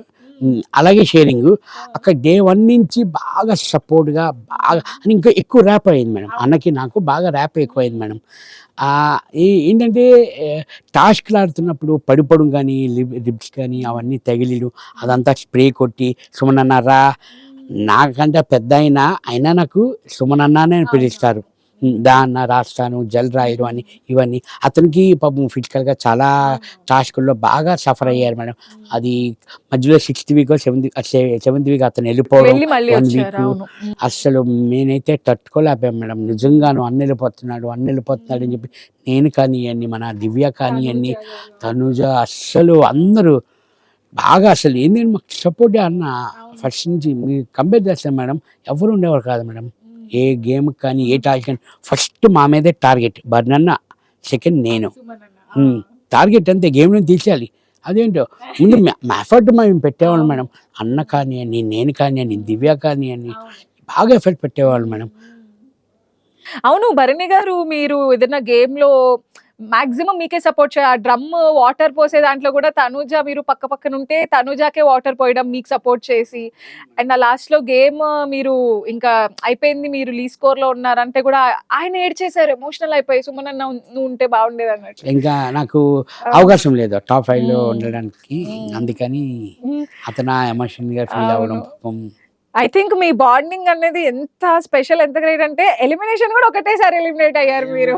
అలాగే షేరింగ్ అక్కడ డే 1 నుంచి బాగా సపోర్ట్గా బాగా అని ఇంకా ఎక్కువ ర్యాప్ అయింది మేడం. అన్నకి నాకు బాగా ర్యాప్ ఎక్కువ అయింది మేడం. ఏంటంటే టాస్క్లు ఆడుతున్నప్పుడు పడిపోవడం కానీ, లిప్స్ కానీ అవన్నీ తగిలిడు, అదంతా స్ప్రే కొట్టి సుమన్ అన్నారా, నాకంటే పెద్ద అయినా నాకు సుమన్ అన్నానే పిలుస్తారు. దాన్న రాస్తాను, జల్ రాయరు అని ఇవన్నీ. అతనికి పాపం ఫిజికల్గా చాలా టాస్కుల్లో బాగా సఫర్ అయ్యారు మేడం. అది మధ్యలో 6th వీక్ 7th వీక్ అతను వెళ్ళిపోవడం 1 వీక్ అస్సలు నేనైతే తట్టుకోలేకపోయాను మేడం. నిజంగాను అన్న వెళ్ళిపోతున్నాడు అని చెప్పి నేను కానివ్వండి, మన దివ్య కానివ్వండి, తనుజ, అస్సలు అందరూ బాగా అసలు ఏంటంటే మాకు సపోర్ట్ అన్న ఫస్ట్ నుంచి. మీరు కంపేర్ చేస్తాను మేడం, ఎవరు ఉండేవారు కాదు మేడం. ఏ గేమ్ కానీ ఏ టాస్క్ కానీ ఫస్ట్ మా మీదే టార్గెట్. బర్నన్న సెకండ్ నేను. టార్గెట్ అంతే, గేమ్ నుంచి తీసేయాలి. అదేంటో ముందు ఎఫర్ట్ మేము పెట్టేవాళ్ళం మేడం. అన్న కానివ్వండి, నేను కానివ్వండి, దివ్య కానివ్వండి, బాగా ఎఫర్ట్ పెట్టేవాళ్ళు మేడం. అవును భరణి గారు, మీరు ఏదైనా గేమ్ లో మాక్సిమం మీకే సపోర్ట్ చేయ ఆ డ్రమ్ వాటర్ పోసే దాంట్లో కూడా తనుజ మీరు పక్క పక్కన ఉంటే తనుజాకే వాటర్ పోయడం మీకు సపోర్ట్ చేసి, అండ్ ఆ లాస్ట్ లో గేమ్ మీరు ఇంకా అయిపోయింది మీరు లీ స్కోర్ లో ఉన్నారంటే కూడా ఆయన ఏడ్చేశారు, ఎమోషనల్ అయిపోయి సుమన్ అన్న నువ్వు ఉంటే బాగుండేది అన్నట్టు. ఇంకా నాకు అవకాశం లేదు టాప్ 5లో ఉండడానికి, అందుకని అతను ఎమోషన్గా ఫీల్ అవ్వడం పాపం. ఐ థింక్ మీ బాండింగ్ అనేది ఎంత స్పెషల్, ఎంత గ్రేట్ అంటే ఎలిమినేషన్ కూడా ఒకటేసారి ఎలిమినేట్ అయ్యారు మీరు.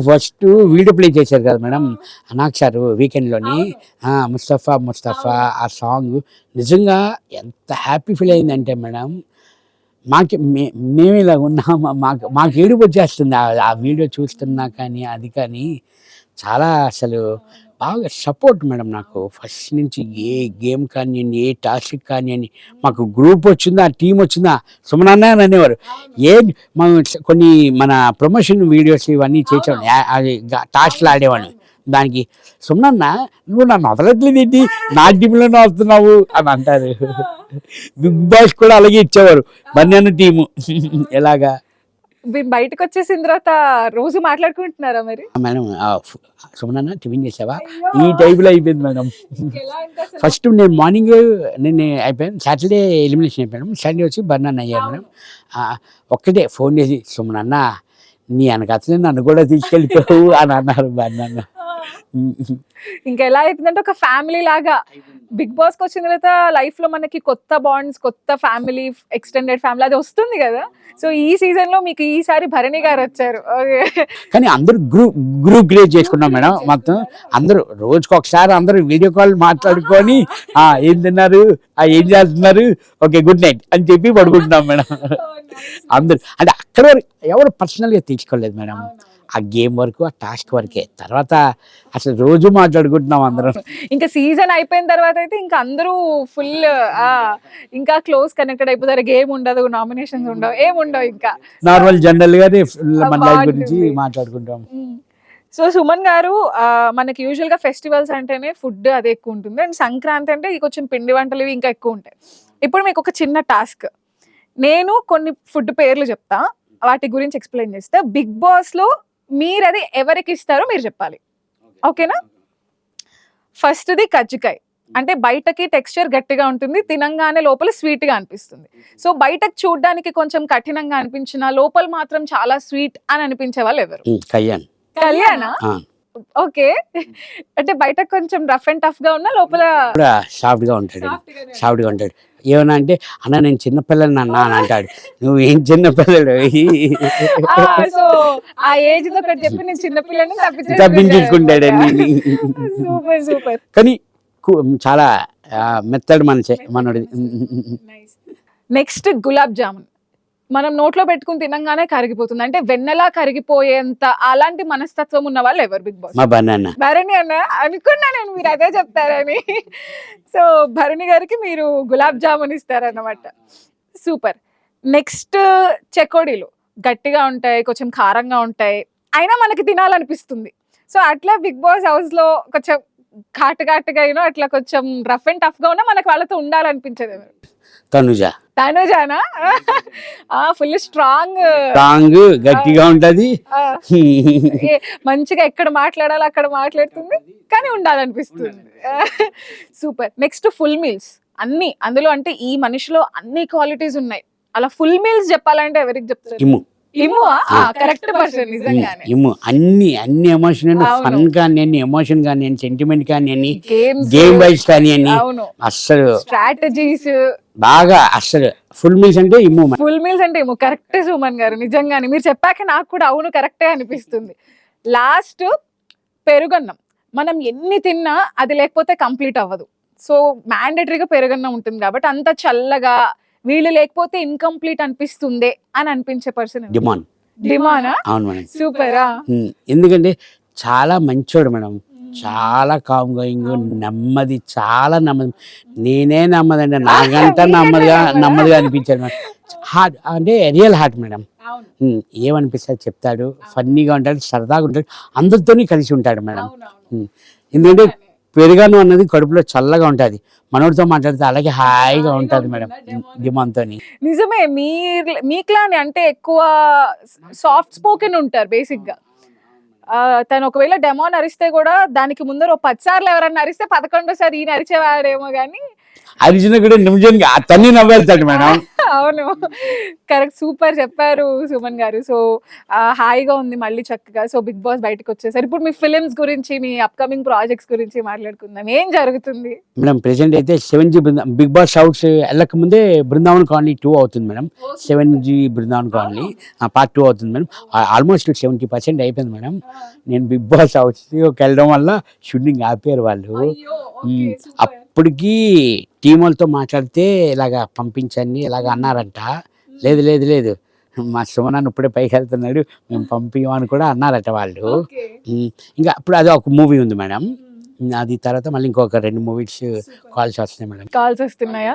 ఫస్ట్ వీడియో ప్లే చేశారు కదా మేడం అనాక్ సార్ వీకెండ్లోని, ముస్తఫా ముస్తఫా ఆ సాంగ్ నిజంగా ఎంత హ్యాపీ ఫీల్ అయిందంటే మేడం, మేము ఇలా ఉన్నాము, మాకు ఏడుపు వచ్చేస్తుంది ఆ వీడియో చూస్తున్నా కానీ అది కానీ. చాలా అసలు బాగా సపోర్ట్ మేడం నాకు ఫస్ట్ నుంచి. ఏ గేమ్ కానివ్వండి, ఏ టాస్క్ కానివ్వండి, మాకు గ్రూప్ వచ్చిందా, టీం వచ్చిందా సుమనన్న అని అనేవారు. మనం కొన్ని మన ప్రమోషన్ వీడియోస్ ఇవన్నీ చేసేవాడిని, అది టాస్క్లు ఆడేవాడిని. దానికి సుమనన్న నువ్వు నన్ను వదలట్లేదు ఏంటి, నా టీంలోనే వస్తున్నావు అని అంటారు. బిగ్ బాస్ కూడా అలాగే ఇచ్చేవారు బన్యాన టీము. ఎలాగా బయటకు వచ్చేసిన తర్వాత రోజు మాట్లాడుకుంటున్నారా మరి? మేడం సుమనన్న టిఫిన్ చేసావా ఈ టైప్లో అయిపోయింది మేడం. ఫస్ట్ నేను మార్నింగ్ నేను అయిపోయాను, సాటర్డే ఎలిమినేషన్ అయిపోయాను, సండే వచ్చి బర్నన్ అయ్యాను మేడం. ఒక్కటే ఫోన్ చేసి సుమనన్న నీ వెనకతనే నన్ను కూడా తీసుకెళ్ళిపోవు అని అన్నారు బర్నన్న. ఇంకా ఎలా అవుతుందంటే ఒక ఫ్యామిలీ లాగా బిగ్ బాస్ కి వచ్చిన తర్వాత లైఫ్ లో మనకి కొత్త బాండ్స్, కొత్త ఫ్యామిలీ, ఎక్స్టెండెడ్ ఫ్యామిలీ అది వస్తుంది కదా. సో ఈ సీజన్ లో మీకు ఈసారి భరణి గారు వచ్చారు. కానీ అందరూ గ్రూప్ క్రియేట్ చేసుకున్నాం మేడం. మొత్తం అందరూ రోజుకి ఒకసారి అందరూ వీడియో కాల్ మాట్లాడుకొని ఏం తిన్నారు, ఏం చేస్తున్నారు, ఓకే గుడ్ నైట్ అని చెప్పి పడుకుంటున్నాం మేడం. అందరూ అంటే అక్కడ ఎవరు పర్సనల్గా తీసుకోలేదు మేడం, ఆ గేమ్ వరకు, ఆ టాస్క్ వరకే. తర్వాత అసలు రోజు మాట్లాడుకుంటున్నాం అందరం. ఇంకా సీజన్ అయిపోయిన తర్వాత అయితే ఇంకా అందరూ ఫుల్ ఇంకా క్లోజ్ కనెక్టెడ్ అయిపోతారు. గేమ్ ఉండదు, నామినేషన్స్ ఉండవు, ఏముండవు, ఇంకా నార్మల్ జనరల్ గానే మన లైఫ్ గురించి మాట్లాడుకుంటాం. సో సుమన్ గారు, మనకి యూజువల్ గా ఫెస్టివల్స్ అంటేనే ఫుడ్ అది ఎక్కువ ఉంటుంది, అండ్ సంక్రాంతి అంటే కొంచెం పిండి వంటలు ఇంకా ఎక్కువ ఉంటాయి. ఇప్పుడు మీకు ఒక చిన్న టాస్క్, నేను కొన్ని ఫుడ్ పేర్లు చెప్తా, వాటి గురించి ఎక్స్ప్లెయిన్ చేస్తా. బిగ్ బాస్ లో మీరు అది ఎవరికి ఇస్తారో మీరు చెప్పాలి, ఓకేనా? ఫస్ట్ది కజ్జికాయ, అంటే బయటకి టెక్స్చర్ గట్టిగా ఉంటుంది, తినంగానే లోపల స్వీట్ గా అనిపిస్తుంది. సో బయటకు చూడడానికి కొంచెం కఠినంగా అనిపించిన లోపల మాత్రం చాలా స్వీట్ అని అనిపించే వాళ్ళు ఎవరు? కళ్యాణా? ఓకే, అంటే బయట కొంచెం రఫ్ అండ్ టఫ్ గా ఉన్నా లోపల సాఫ్ట్ గా ఉంటాడు. ఏమన్నా అంటే అన్న నేను చిన్నపిల్లని అన్న అని అంటాడు. నువ్వు ఏం చిన్నపిల్లడు, సో ఆ ఏజ్ తో చెప్పి నేను చిన్నపిల్లని తప్పించుకుంటాడు. Super super. కానీ చాలా మెత్తడు మనోడి. నెక్స్ట్ గులాబ్ జామున్, మనం నోట్లో పెట్టుకుని తినంగానే కరిగిపోతుంది, అంటే వెన్నెలా కరిగిపోయేంత అలాంటి మనస్తత్వం ఉన్న వాళ్ళు ఎవరు బిగ్ బాస్? భరణి అన్న అనుకున్నా నేను మీరు అదే చెప్తారని. సో భరణి గారికి మీరు గులాబ్ జామున్ ఇస్తారన్నమాట. సూపర్. నెక్స్ట్ చెకోడీలు గట్టిగా ఉంటాయి, కొంచెం కారంగా ఉంటాయి, అయినా మనకి తినాలనిపిస్తుంది. సో అట్లా బిగ్ బాస్ హౌస్ లో కొంచెం ఘాటుగా అయినా అట్లా కొంచెం రఫ్ అండ్ టఫ్ గా ఉన్నా మనకు వాళ్ళతో ఉండాలనిపించదు ఎవరు? తనుజానా? ఫుల్ స్ట్రాంగ్ గట్టిగా ఉంటది, మంచిగా ఎక్కడ మాట్లాడాలో అక్కడ మాట్లాడుతుంది, కానీ ఉండాలనిపిస్తుంది. సూపర్. నెక్స్ట్ ఫుల్ మీల్స్, అన్ని అందులో, అంటే ఈ మనిషిలో అన్ని క్వాలిటీస్ ఉన్నాయి. అలా ఫుల్ మీల్స్ చెప్పాలంటే ఎవరికి చెప్తారు? కరెక్ట్ పర్సన్ నిజంగానే. అన్ని ఎమోషన్, ఫన్ కానివ్వండి, ఎమోషన్ కానివ్వండి, సెంటిమెంట్ కానివ్వండి, గేమ్ వైజ్ కానివ్వండి, అస్సలు స్ట్రాటజీస్ బాగా అస్సలు ఫుల్ మీల్స్ అంటే కరెక్ట్ సుమన్ గారు. నిజంగానే మీరు చెప్పాక నాకు కూడా అవును కరెక్టే అనిపిస్తుంది. లాస్ట్ పెరుగన్నం, మనం ఎన్ని తిన్నా అది లేకపోతే కంప్లీట్ అవ్వదు. సో మ్యాండేటరీగా పెరుగన్నం ఉంటుంది కాబట్టి అంత చల్లగా వీళ్ళు లేకపోతే ఇన్కంప్లీట్ అనిపిస్తుంది అని అనిపించే పర్సన్ డిమానా? అవును మేడం. సూపరా. ఎందుకంటే చాలా మంచోడు మేడం, చాలా కామ్ గోయింగ్, నెమ్మది, చాలా నెమ్మది. నేనే నెమ్మదండి, నాకంతా నెమ్మదిగా అనిపించాడు మేడం. హార్ట్ అంటే రియల్ హార్ట్ మేడం. ఏమనిపిస్తుంది చెప్తాడు, ఫన్నీగా ఉంటాడు, సరదాగా ఉంటాడు, అందరితోని కలిసి ఉంటాడు మేడం. ఎందుకంటే పెరుగన్నం అన్నది కడుపులో చల్లగా ఉంటుంది. మనోడితో మాట్లాడితే అలాగే హాయిగా ఉంటుంది మేడం డిమాన్తోని. నిజమే. మీకులానే అంటే ఎక్కువ సాఫ్ట్ స్పోకెన్ ఉంటారు బేసిక్‌గా. తను ఒకవేళ డెమోని అరిస్తే గూడా దానికి ముందర ఓ 10 సార్లు ఎవరన్నా అరిస్తే 11వ సారి ఈయన అరిచేవాడేమో గానీ అరిచిన కూడా నిజంగా తన్ని నవ్వేస్తాడు మేడం. అవును. కరెక్ట్. సూపర్ చెప్పారు సుమన్ గారు. సో, హాయిగా ఉంది మళ్ళీ చక్కగా. సో, 'బిగ్ బాస్' బయటకొచ్చేసారు. ఇప్పుడు మీ ఫిల్మ్స్ గురించి, మీ అప్‌కమింగ్ ప్రాజెక్ట్స్ గురించి మాట్లాడుకుందాం. ఏం జరుగుతుంది? మేడం ప్రెజెంట్ అయితే 7G బిగ్ బాస్ హౌస్ వెళ్ళక ముందే బృందావన్ కాలనీ 2 అవుతుంది madam. 7G Brindavan colony part 2 అవుతుంది మేడం. ఆల్మోస్ట్ 70% అయిపోయింది మేడం. నేను బిగ్ బాస్ హౌస్కి వెళ్ళడం వల్ల షూటింగ్ ఆపారు వాళ్ళు. అప్పటికి టీం వాళ్ళతో మాట్లాడితే ఇలాగ పంపించండి ఇలాగ అన్నారంట. లేదు లేదు లేదు మా సుమన్ ఇప్పుడే పైకి వెళ్తున్నాడు, మేము పంపించమని కూడా అన్నారట వాళ్ళు. ఇంకా అప్పుడు అది ఒక మూవీ ఉంది మేడం. అది తర్వాత మళ్ళీ ఇంకొక 2 మూవీస్ కాల్స్ వస్తున్నాయి మేడం. కాల్స్ వస్తున్నాయా?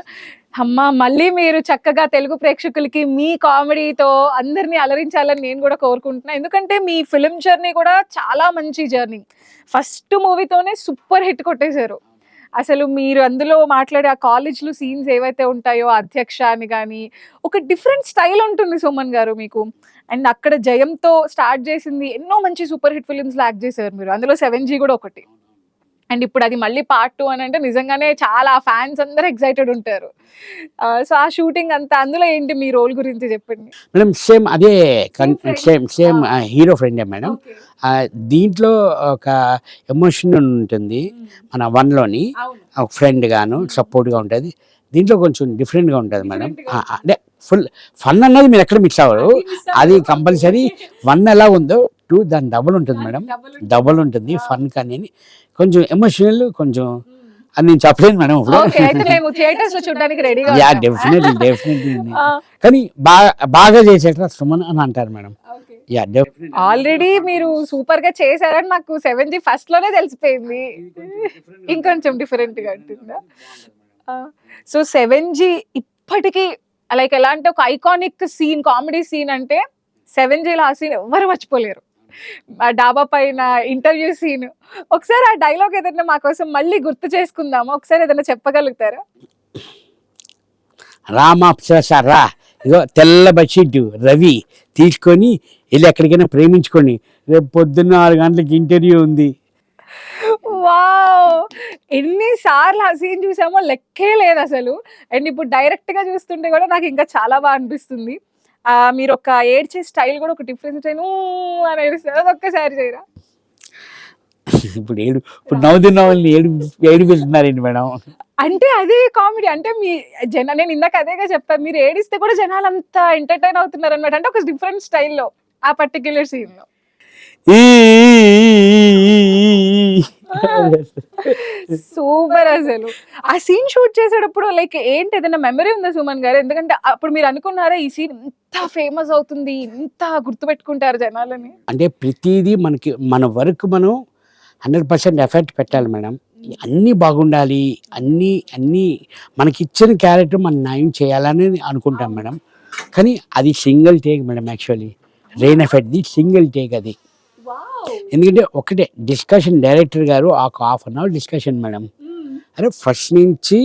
అమ్మా! మళ్ళీ మీరు చక్కగా తెలుగు ప్రేక్షకులకి మీ కామెడీతో అందరిని అలరించాలని నేను కూడా కోరుకుంటున్నా. ఎందుకంటే మీ ఫిల్మ్ జర్నీ కూడా చాలా మంచి జర్నీ. ఫస్ట్ మూవీతోనే సూపర్ హిట్ కొట్టేశారు. అసలు మీరు అందులో మాట్లాడే ఆ కాలేజ్‌లో సీన్స్ ఏవైతే ఉంటాయో, అధ్యక్ష అని గాని, ఒక డిఫరెంట్ స్టైల్ ఉంటుంది సుమన్ గారు మీకు. అండ్ అక్కడ జయంతో స్టార్ట్ చేసింది ఎన్నో మంచి సూపర్ హిట్ ఫిల్మ్స్‌లో యాక్ట్ చేశారు మీరు. అందులో 7G కూడా ఒకటి. అండ్ ఇప్పుడు అది మళ్ళీ పార్ట్ 2 అని అంటే నిజంగానే చాలా ఫ్యాన్స్ అందరూ ఎక్సైటెడ్ ఉంటారు. సో, ఆ షూటింగ్ అంతా అందులో ఏంటి మీ రోల్ గురించి చెప్పండి? మేడం సేమ్ అదే సేమ్ హీరో ఫ్రెండే మేడం. దీంట్లో ఒక ఎమోషన్ ఉంటుంది మన 1లోని ఒక ఫ్రెండ్ గాను సపోర్ట్గా ఉంటుంది. దీంట్లో కొంచెం డిఫరెంట్గా ఉంటుంది మేడం. అంటే ఫుల్ ఫన్ అన్నది మీరు ఎక్కడ మిక్స్ అవ్వరు. అది కంపల్సరీ 1 ఎలా ఉందో 2 దాని డబుల్ ఉంటుంది మేడం. డబుల్ ఉంటుంది ఫన్ కానీ కొంచెం ఎమోషనల్ కొంచెం అని నేను చెప్పలేను మేడం ఇప్పుడు. ఓకే. అయితే మేము థియేటర్స్‌లో చూడడానికి రెడీగా యా ఉన్నాము. డెఫినెట్లీ కానీ బాగా చేసేట సుమన్ అని అంటారు మేడం. యా డెఫినెట్లీ ఆల్రెడీ మీరు సూపర్‌గా చేశారని నాకు 7G ఫస్ట్‌లోనే తెలిసిపోయింది. ఇంకొంచెం డిఫరెంట్‌గా ఉంటుందా? సో, 7G ఇప్పటికీ లైక్ ఎలా అంటే ఒక ఐకానిక్ సీన్, కామెడీ సీన్ అంటే 7Gలో ఆ సీన్ ఎవ్వరు మర్చిపోలేరు. ఆ డాబా పైన ఇంటర్వ్యూ సీన్. ఒకసారి ఆ డైలాగ్ ఏదైనా మా కోసం మళ్ళీ గుర్తు చేసుకుందామా? ఒకసారి ఏదైనా చెప్పగలుగుతారా? రామాప్సరస రా ఇగో తెల్ల బడ్షీట్ రవి తీసుకొని వెళ్ళి ఎక్కడికైనా ప్రేమించుకోండి, రేపు పొద్దున్న 6 గంటలకి ఇంటర్వ్యూ ఉంది. వావ్! ఎన్ని సార్లు ఆ సీన్ చూసామో లెక్కే లేదసలు. అండ్ ఇప్పుడు డైరెక్ట్‌గా చూస్తుంటే కూడా నాకు ఇంకా చాలా బా అనిపిస్తుంది. మీరు ఒక ఏడ్చే స్టైల్ కూడా ఒక డిఫరెంట్ స్టైల్ అని ఏడుస్తారు. అదొక్కసారి చేయరా? ఇప్పుడు నవ్వుతున్న వాళ్ళని ఏడిపిస్తున్నారండి మేడం. అంటే అదే కామెడీ. అంటే మీ నేను ఇందాక అదేగా చెప్పాను. మీరు ఏడిస్తే కూడా జనాలంతా ఎంటర్‌టైన్ అవుతున్నారనమాట. అంటే ఒక డిఫరెంట్ స్టైల్‌లో ఆ పర్టిక్యులర్ సీన్‌లో. సూపర్ అసలు. ఆ సీన్ షూట్ చేసేటప్పుడు లైక్ ఏంటి ఏదైనా మెమరీ ఉందా సుమన్ గారు? ఎందుకంటే అప్పుడు మీరు అనుకున్నారా ఈ సీన్ ఇంత ఫేమస్ అవుతుంది, ఇంత గుర్తుపెట్టుకుంటారు జనాలని? అంటే ప్రతిదీ మనకి మన వర్క్ మనం 100% ఎఫర్ట్ పెట్టాలి మేడం. అన్నీ బాగుండాలి, అన్నీ మనకిచ్చిన క్యారెక్టర్ మనం న్యాయం చేయాలని అనుకుంటాం మేడం. కానీ అది single take madam. Actually rain ఎఫెక్ట్ది సింగిల్ టేక్ అది. ఎందుకంటే ఒకటే డిస్కషన్ డైరెక్టర్ గారు ఒక half an hour discussion madam. అరే ఫస్ట్ నుంచి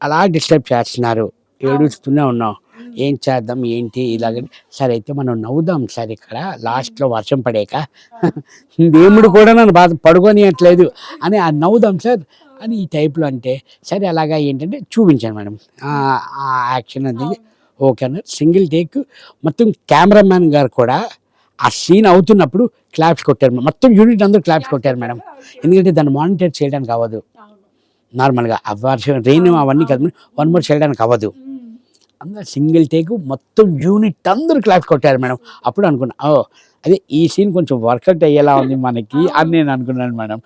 అలా డిస్టర్బ్ చేస్తున్నారు, ఏడుస్తూనే ఉన్నాం, ఏం చేద్దాం ఏంటి ఇలాగ. సరే అయితే మనం నవ్వుదాం సార్ ఇక్కడ లాస్ట్లో వర్షం పడేక దేవుడు కూడా నన్ను బాధ పడుకోనియట్లేదు అని నవ్వుదాం సార్ అని ఈ టైప్లో అంటే సరే అలాగా ఏంటంటే చూపించాను మేడం ఆ యాక్షన్ అనేది. ఓకే అన్న సింగిల్ టేక్. మొత్తం కెమెరామ్యాన్ గారు కూడా ఆ సీన్ అవుతున్నప్పుడు క్లాప్స్ కొట్టారు. మొత్తం యూనిట్ అందరూ క్లాప్స్ కొట్టారు మేడం. ఎందుకంటే దాన్ని మానిటర్ చేయడానికి అవ్వదు నార్మల్గా. ఆ వర్షం రెయిన్ అవన్నీ కదా 1 మోర్ చేయడానికి అవ్వదు. అందరూ సింగిల్ టేక్ మొత్తం యూనిట్ అందరూ క్లాప్స్ కొట్టారు మేడం. అప్పుడు అనుకున్నా అదే ఈ సీన్ కొంచెం వర్కౌట్ అయ్యేలా ఉంది మనకి అని నేను అనుకున్నాను మేడం.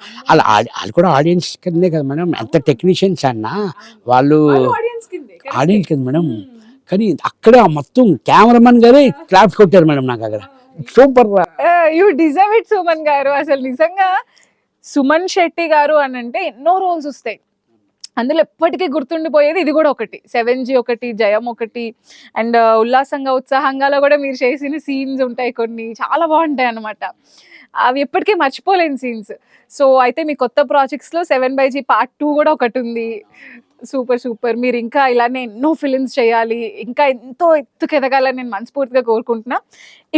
వాళ్ళు కూడా ఆడియన్స్ కిందే కదా మేడం. ఎంత టెక్నీషియన్స్ అన్నా వాళ్ళు ఆడియన్స్ కదా మేడం. కానీ అక్కడ మొత్తం కెమెరామెన్ గారే క్లాప్స్ కొట్టారు మేడం నాకు అక్కడ. Super. You deserve it Suman గారు. అసలు నిజంగా సుమన్ శెట్టి గారు అని అంటే ఎన్నో రోల్స్ వస్తాయి. అందులో ఎప్పటికీ గుర్తుండిపోయేది ఇది కూడా ఒకటి, 7G ఒకటి, జయం ఒకటి, అండ్ ఉల్లాసంగా ఉత్సాహంగాలో కూడా మీరు చేసిన సీన్స్ ఉంటాయి కొన్ని, చాలా బాగుంటాయి అన్నమాట. అవి ఎప్పటికీ మర్చిపోలేని సీన్స్. సో అయితే మీ కొత్త ప్రాజెక్ట్స్లో 7/G పార్ట్ 2 కూడా ఒకటి ఉంది. Super super. మీరు ఇంకా ఇలానే ఎన్నో ఫిలిమ్స్ చేయాలి, ఇంకా ఎంతో ఎత్తుకు ఎదగాలని నేను మనస్ఫూర్తిగా కోరుకుంటున్నా.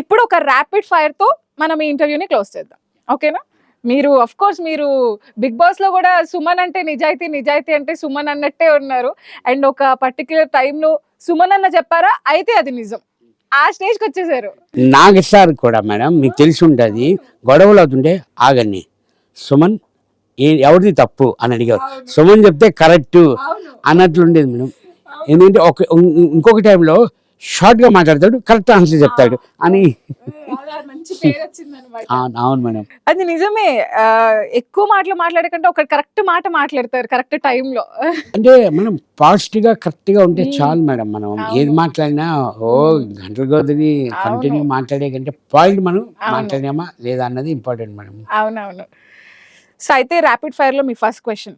ఇప్పుడు ఒక ర్యాపిడ్ ఫైర్తో మనం ఈ ఇంటర్వ్యూని క్లోజ్ చేద్దాం, ఓకేనా? మీరు అఫ్ కోర్స్ మీరు బిగ్ బాస్ లో కూడా సుమన్ అంటే నిజాయితీ, నిజాయితీ అంటే సుమన్ అన్నట్టే ఉన్నారు. అండ్ ఒక పర్టికులర్ టైంలో సుమన్ అన్న చెప్పారా అయితే అది నిజం, ఆ స్టేజ్కి వచ్చేసారు. నాగసార్ కూడా మేడం మీకు తెలిసి ఉంటుంది, గొడవలు అవుతుంటే ఆగండి సుమన్ ఎవరిది తప్పు అని అడిగారు. సుమన్ చెప్తే కరెక్ట్ అన్నట్లుండేది మేడం. ఎందుకంటే ఇంకొక టైంలో షార్ట్గా మాట్లాడతాడు, కరెక్ట్ ఆన్సర్ చెప్తాడు అని. అవును మేడం, అది నిజమే. ఎక్కువ మాటలు మాట్లాడకంటే ఒక కరెక్ట్ మాట మాట్లాడతారు కరెక్ట్ టైంలో. అంటే మనం పాజిటివ్ గా కరెక్ట్ గా ఉంటే చాలు మేడం. మనం ఏది మాట్లాడినా గంటల కొద్ది కంటిన్యూ మాట్లాడే కంటే పాయింట్ మనం మాట్లాడామా లేదా అన్నది ఇంపార్టెంట్ మేడం. అవునవును. సో అయితే ర్యాపిడ్ ఫైర్ లో మీ ఫస్ట్ క్వశ్చన్,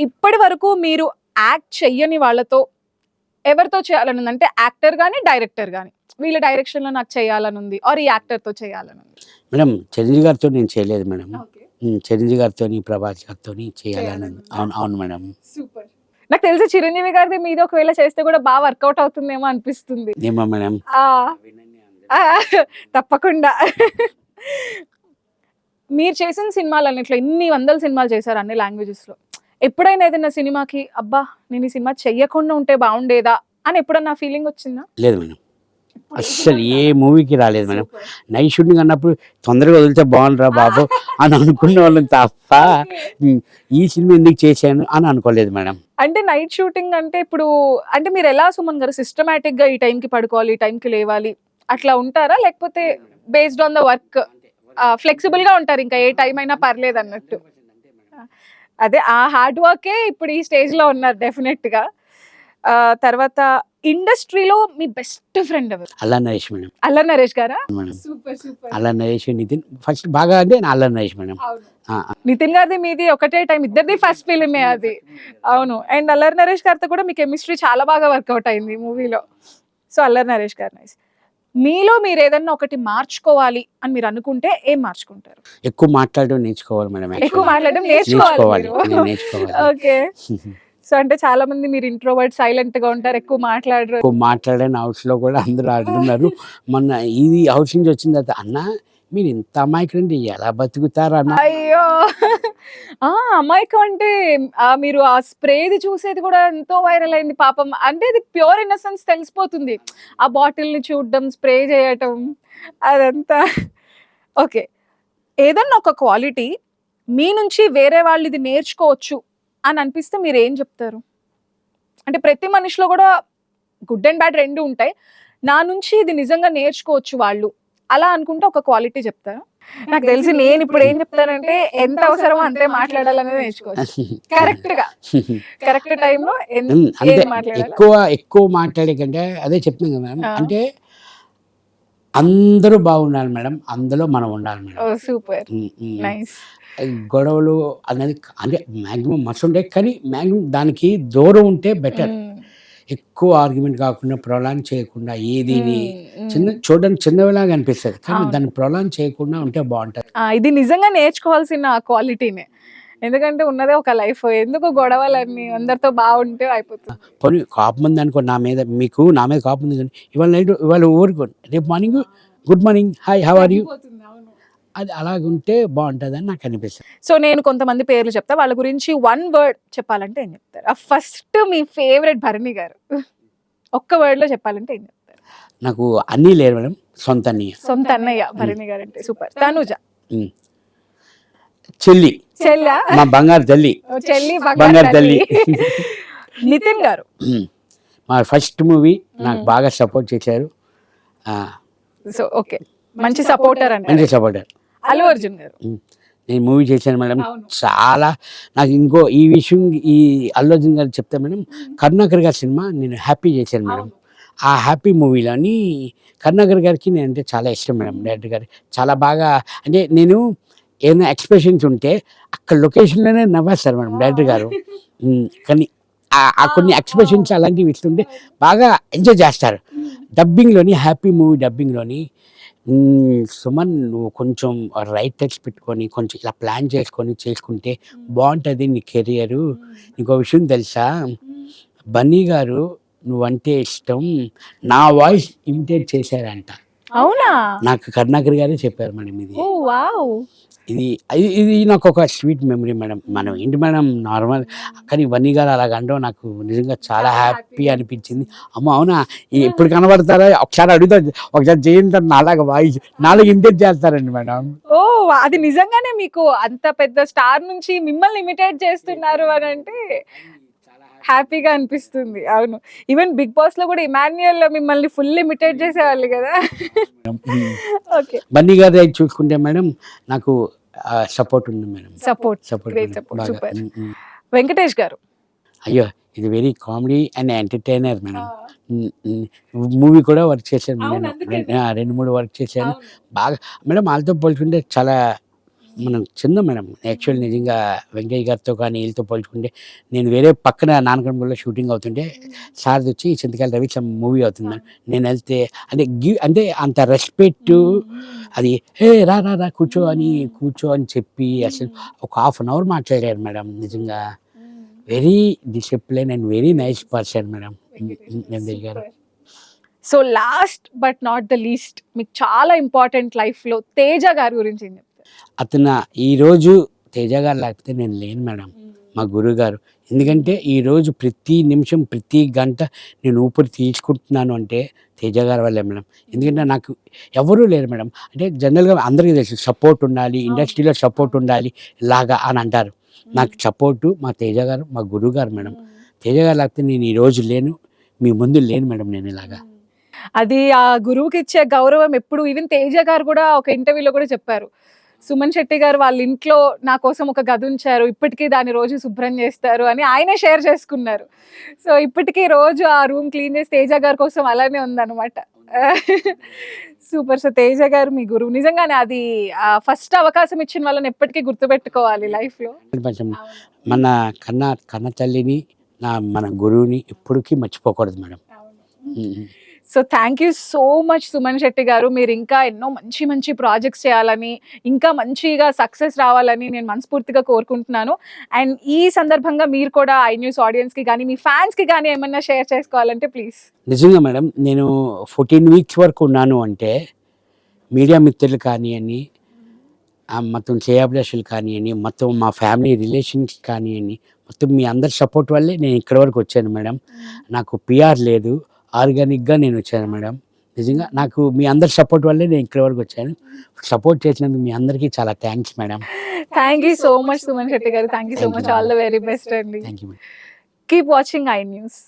ఇప్పటి వరకు మీరు యాక్ట్ చెయ్యని వాళ్ళతో ఎవరితో చేయాలని ఉంది? అంటే యాక్టర్ కానీ డైరెక్టర్ కానీ, వీళ్ళ డైరెక్షన్ లో నాకు చేయాలని ఉంది ఆర్ ఈ యాక్టర్ తో చేయాలని ఉంది. మేడం చిరంజీవి గారితో నేను చేయలేదు మేడం. చిరంజీవి గారితో, ప్రభాస్ గారితో చేయాలని ఉంది. అవును మేడం. సూపర్. నాకు తెలిసి చిరంజీవి గారిది మీద ఒకవేళ చేస్తే కూడా బాగా వర్కౌట్ అవుతుందేమో అనిపిస్తుంది. ఏమో మేడం, తప్పకుండా. మీరు చేసిన సినిమాలన్నిట్లో ఇన్ని వందల సినిమాలు చేశారు అన్ని లాంగ్వేజెస్ లో, ఎప్పుడైనా ఏదైనా సినిమాకి అబ్బా నేను ఈ సినిమా చెయ్యకుండా ఉంటే బాగుండేదా అని ఎప్పుడన్నా ఫీలింగ్ వచ్చిందా? లేదు మేడం, అస్సలు ఏ మూవీకి రాలేదు మేడం. నైట్ షూటింగ్ అన్నప్పుడు తొందరగా వదిలితే బాగుండరా బాబు అని అనుకున్న వాళ్ళని తప్ప ఈ సినిమా ఎందుకు చేశాను అని అనుకోలేదు మేడం. అంటే నైట్ షూటింగ్ అంటే ఇప్పుడు అంటే మీరు ఎలా సుమన్ గారు సిస్టమేటిక్ గా ఈ టైంకి పడుకోవాలి, ఈ టైంకి లేవాలి అట్లా ఉంటారా, లేకపోతే based on the work flexible గా ఉంటారు, ఇంకా ఏ టైం అయినా పర్లేదు అన్నట్టు? అదే ఆ హార్డ్ వర్కే ఇప్పుడు ఈ స్టేజ్ లో ఉన్నారు డెఫినెట్ గా. తర్వాత ఇండస్ట్రీలో మీ బెస్ట్ ఫ్రెండ్ ఎవరు? అల్లా నరేష్ మేడం. అల్లా నరేష్ గారా? Madam super super. Allari Naresh, Nithin first బాగా అంటే అల్లా నరేష్ మేడం. నితిన్ గారిది మీది ఒకటే టైం, ఇద్దరిది ఫస్ట్ ఫిల్మే అది. అవును. అండ్ అల్లరి నరేష్ గారితో కూడా మీ కెమిస్ట్రీ చాలా బాగా వర్కౌట్ అయింది మూవీలో. సో అల్లరి నరేష్ గారు నైస్. మీలో మీరు ఏదన్నా ఒకటి మార్చుకోవాలి అని మీరు అనుకుంటే ఏం మార్చుకుంటారు? ఎక్కువ మాట్లాడడం నేర్చుకోవాలి మేడం. ఎక్కువ మాట్లాడడం నేర్చుకోవాలి. నేర్చుకోవాలి. ఓకే. సో అంటే చాలా మంది మీరు ఇంట్రోవర్ట్, సైలెంట్ గా ఉంటారు, ఎక్కువ మాట్లాడరు. ఎక్కువ మాట్లాడని హౌస్ లో కూడా అందరూ అంటున్నారు. మొన్న ఇది హౌస్ నుంచి వచ్చిన తర్వాత అన్న మీరు ఇంత అమాయకులండి ఎలా బతుకుతారు అన్న. అయ్యో అమాయకం అంటే మీరు ఆ స్ప్రేది చూసేది కూడా ఎంతో వైరల్ అయింది పాపం. అంటే ఇది ప్యూర్ ఇన్నసెన్స్ తెలిసిపోతుంది, ఆ బాటిల్ ని చూడడం, స్ప్రే చేయటం అదంతా. ఓకే, ఏదన్నా ఒక క్వాలిటీ మీ నుంచి వేరే వాళ్ళు ఇది నేర్చుకోవచ్చు అని అనిపిస్తే మీరు ఏం చెప్తారు? అంటే ప్రతి మనిషిలో కూడా గుడ్ అండ్ బ్యాడ్ రెండు ఉంటాయి, నా నుంచి ఇది నిజంగా నేర్చుకోవచ్చు వాళ్ళు అలా అనుకుంటే ఒక క్వాలిటీ చెప్తారా? నాకు తెలిసి నేను ఇప్పుడు ఏం చెప్తానంటే ఎంత అవసరమో అంతే మాట్లాడాలనేది నేర్చుకోవచ్చు. కరెక్ట్ గా కరెక్ట్ టైంలో ఎక్కువ మాట్లాడే కంటే అదే చెప్తున్నాను కదా మేడం. అంటే అందరూ బాగుండాలి మేడం, అందులో మనం ఉండాలి మేడం. Super nice. గొడవలు అనేది అంటే మ్యాక్సిమం మస్తు ఉంటాయి, కానీ మ్యాక్సిమం దానికి దూరం ఉంటే బెటర్. ఎక్కువ ఆర్గ్యుమెంట్ కాకుండా ప్రొలాంగ్ చేయకుండా, ఏది చూడడానికి చిన్నవిలాగా అనిపిస్తుంది కానీ దాన్ని ప్రొలాంగ్ చేయకుండా ఉంటే బాగుంటుంది. ఇది నిజంగా నేర్చుకోవాల్సిన క్వాలిటీనే, ఎందుకంటే ఉన్నదే ఒక లైఫ్, ఎందుకు గొడవలన్నీ, అందరితో బాగుంటే అయిపోతుంది. పోనీ కాపు ఉంది అనుకో నా మీద, మీకు నా మీద కాపు ఉంది కానీ ఇవాళ నైట్ ఇవాళ ఊరుకోండి, రేపు morning good morning, hi how are you, అది అలాగుంటే బాగుంటుందని నాకు అనిపిస్తుంది. సో నేను కొంతమంది పేర్లు చెప్తా, వాళ్ళ గురించి వన్ వర్డ్ చెప్పాలంటే ఏం చెప్తారు? ఫస్ట్ మీ ఫేవరెట్ భరణి గారు, ఒక్క వర్డ్ లో చెప్పాలంటే ఏం చెప్తారు? నాకు అన్నీ లేరు మేడం, సొంత అన్నయ్య. సొంత అన్నయ్య భరణి గారు అంటే సూపర్. తనుజ చెల్లి, చెల్లా మా బంగారు తల్లి, చెల్లి బంగారు తల్లి. నితిన్ గారు మా ఫస్ట్ మూవీ నాకు బాగా సపోర్ట్ చేశారు. సో ఓకే, మంచి సపోర్టర్ అంటే. మంచి సపోర్టర్. అల్లు అర్జున్ గారు నేను మూవీ చేశాను మేడం, చాలా నాకు ఇంకో ఈ విషయం ఈ అల్లు అర్జున్ గారు చెప్తే మేడం, కరుణాకర్ గారి సినిమా నేను హ్యాపీ చేశాను మేడం. ఆ హ్యాపీ మూవీలోని కరుణాకర్ గారికి నేను అంటే చాలా ఇష్టం మేడం. డైరెక్టర్ గారు చాలా బాగా, అంటే నేను ఏమైనా ఎక్స్ప్రెషన్స్ ఉంటే అక్కడ లొకేషన్లోనే నవ్వేస్తారు మేడం డైరెక్టర్ గారు. కానీ ఆ కొన్ని ఎక్స్ప్రెషన్స్ అలాంటివి ఇస్తుంటే బాగా ఎంజాయ్ చేస్తారు. డబ్బింగ్లోని హ్యాపీ మూవీ డబ్బింగ్లోని సుమన్ నువ్వు కొంచెం రైట్ టచ్ పెట్టుకొని కొంచెం ఇలా ప్లాన్ చేసుకుంటే బాగుంటుంది నీ కెరియరు. ఇంకో విషయం తెలుసా, బన్నీ గారు నువ్వంటే ఇష్టం, నా వాయిస్ ఇమిటేట్ చేశారంట. అవునా? నాకు కరుణాకర్ గారే చెప్పారు మేడం ఇది. ఓ వావ్! ఇది నాకు ఒక స్వీట్ మెమరీ మేడం. మనం ఏంటి మేడం నార్మల్, కానీ బన్నీ గారు అలాగ అనడం నాకు నిజంగా చాలా హ్యాపీ అనిపించింది. అమ్మ అవునా, ఎప్పుడు కనబడతారా ఒకసారి అడుగుతా, ఒకసారి చేయండి నాలాగా వాయిస్ నాలుగు ఇమిటేట్ చేస్తారండి మేడం. ఓ అది నిజంగానే మీకు అంత పెద్ద స్టార్ నుంచి మిమ్మల్ని ఇమిటేట్ చేస్తున్నారు అని అంటే హ్యాపీగా అనిపిస్తుంది. అవును, ఈవెన్ బిగ్ బాస్ లో కూడా ఇమాన్యుయల్ మిమ్మల్ని ఫుల్ ఇమిటేట్ చేసేవాళ్ళు కదా. ఓకే, బన్నీ గారు చూసుకుంటే మేడం నాకు సపోర్ట్ ఉంది madam. Support great support, super. Venkatesh గారు అయ్యో ఇది very comedy and entertainer madam. Movie కూడా వర్క్ చేశాను అవును, నేను, అందుకే. 2-3 వర్క్ చేశాను బాగా మేడం. వాళ్ళతో పోల్చుకుంటే చాలా మనం చిన్న మేడం యాక్చువల్. నిజంగా వెంకయ్య గారితో కానీ వీళ్ళతో పోల్చుకుంటే, నేను వేరే పక్కన నానకరంలో షూటింగ్ అవుతుంటే సార్ వచ్చి చింతకాయల రవి మూవీ అవుతుంది మేడం, నేను వెళ్తే అంటే అంత రెస్పెక్ట్, అది రా రా రా కూర్చో అని చెప్పి అసలు ఒక హాఫ్ అన్ అవర్ మాట్లాడారు మేడం. నిజంగా very discipline and very nice person madam Venkatesh garu. So last but not the least, మీకు చాలా ఇంపార్టెంట్ లైఫ్ లో తేజ గారి గురించి ఏం చెప్తారు? అతను ఈరోజు తేజ గారు లేకపోతే నేను లేను మేడం, మా గురువు గారు. ఎందుకంటే ఈరోజు ప్రతి నిమిషం ప్రతి గంట నేను ఊపిరి తీసుకుంటున్నాను అంటే తేజ గారి వల్లే మేడం. ఎందుకంటే నాకు ఎవరూ లేరు మేడం. అంటే జనరల్గా అందరికీ తెలుసు సపోర్ట్ ఉండాలి, ఇండస్ట్రీలో సపోర్ట్ ఉండాలి ఇలాగా అని అంటారు. నాకు సపోర్టు మా తేజ గారు, మా గురువు గారు మేడం. తేజ గారు లేకపోతే నేను ఈరోజు లేను, మీ ముందు లేను మేడం నేను ఇలాగా. అది ఆ గురువుకి ఇచ్చే గౌరవం ఎప్పుడు. ఈవెన్ తేజ గారు కూడా ఒక ఇంటర్వ్యూలో కూడా చెప్పారు, సుమన్ శెట్టి గారు వాళ్ళ ఇంట్లో నా కోసం ఒక గది ఉంచారు, ఇప్పటికీ దాన్ని రోజు శుభ్రం చేస్తారు అని ఆయనే షేర్ చేసుకున్నారు. సో ఇప్పటికీ రోజు ఆ రూమ్ క్లీన్ చేసి తేజ గారి కోసం అలానే ఉందన్నమాట. సూపర్. సో తేజ గారు మీ గురువు నిజంగానే. అది ఫస్ట్ అవకాశం ఇచ్చిన వాళ్ళని ఎప్పటికీ గుర్తుపెట్టుకోవాలి లైఫ్ లో. కొంచెం మన కన్న తల్లిని మన గురువుని ఎప్పటికీ మర్చిపోకూడదు madam. So thank you so much Suman Shetty గారు. మీరు ఇంకా ఎన్నో మంచి మంచి ప్రాజెక్ట్స్ చేయాలని, ఇంకా మంచిగా సక్సెస్ రావాలని నేను మనస్ఫూర్తిగా కోరుకుంటున్నాను. అండ్ ఈ సందర్భంగా మీరు కూడా ఐ న్యూస్ ఆడియన్స్కి కానీ మీ ఫ్యాన్స్కి కానీ ఏమన్నా షేర్ చేసుకోవాలంటే ప్లీజ్. నిజంగా మేడం, నేను 14 వీక్స్ వరకు ఉన్నాను అంటే మీడియా మిత్రులు కానివ్వండి, మొత్తం శ్రేయాభిలాషులు కానివ్వండి, మొత్తం మా ఫ్యామిలీ రిలేషన్స్ కానివ్వండి, మొత్తం మీ అందరి సపోర్ట్ వల్లే నేను ఇక్కడి వరకు వచ్చాను మేడం. నాకు పిఆర్ లేదు, ఆర్గానిక్గా నేను వచ్చాను మేడం. నిజంగా నాకు మీ అందరి సపోర్ట్ వల్లే నేను ఇక్కడి వరకు వచ్చాను. సపోర్ట్ చేసినందుకు మీ అందరికీ చాలా thanks madam. Thank you so much Suman Shetty garu. Thank you so much. All the very best అండి. Thank you madam. Keep watching I news.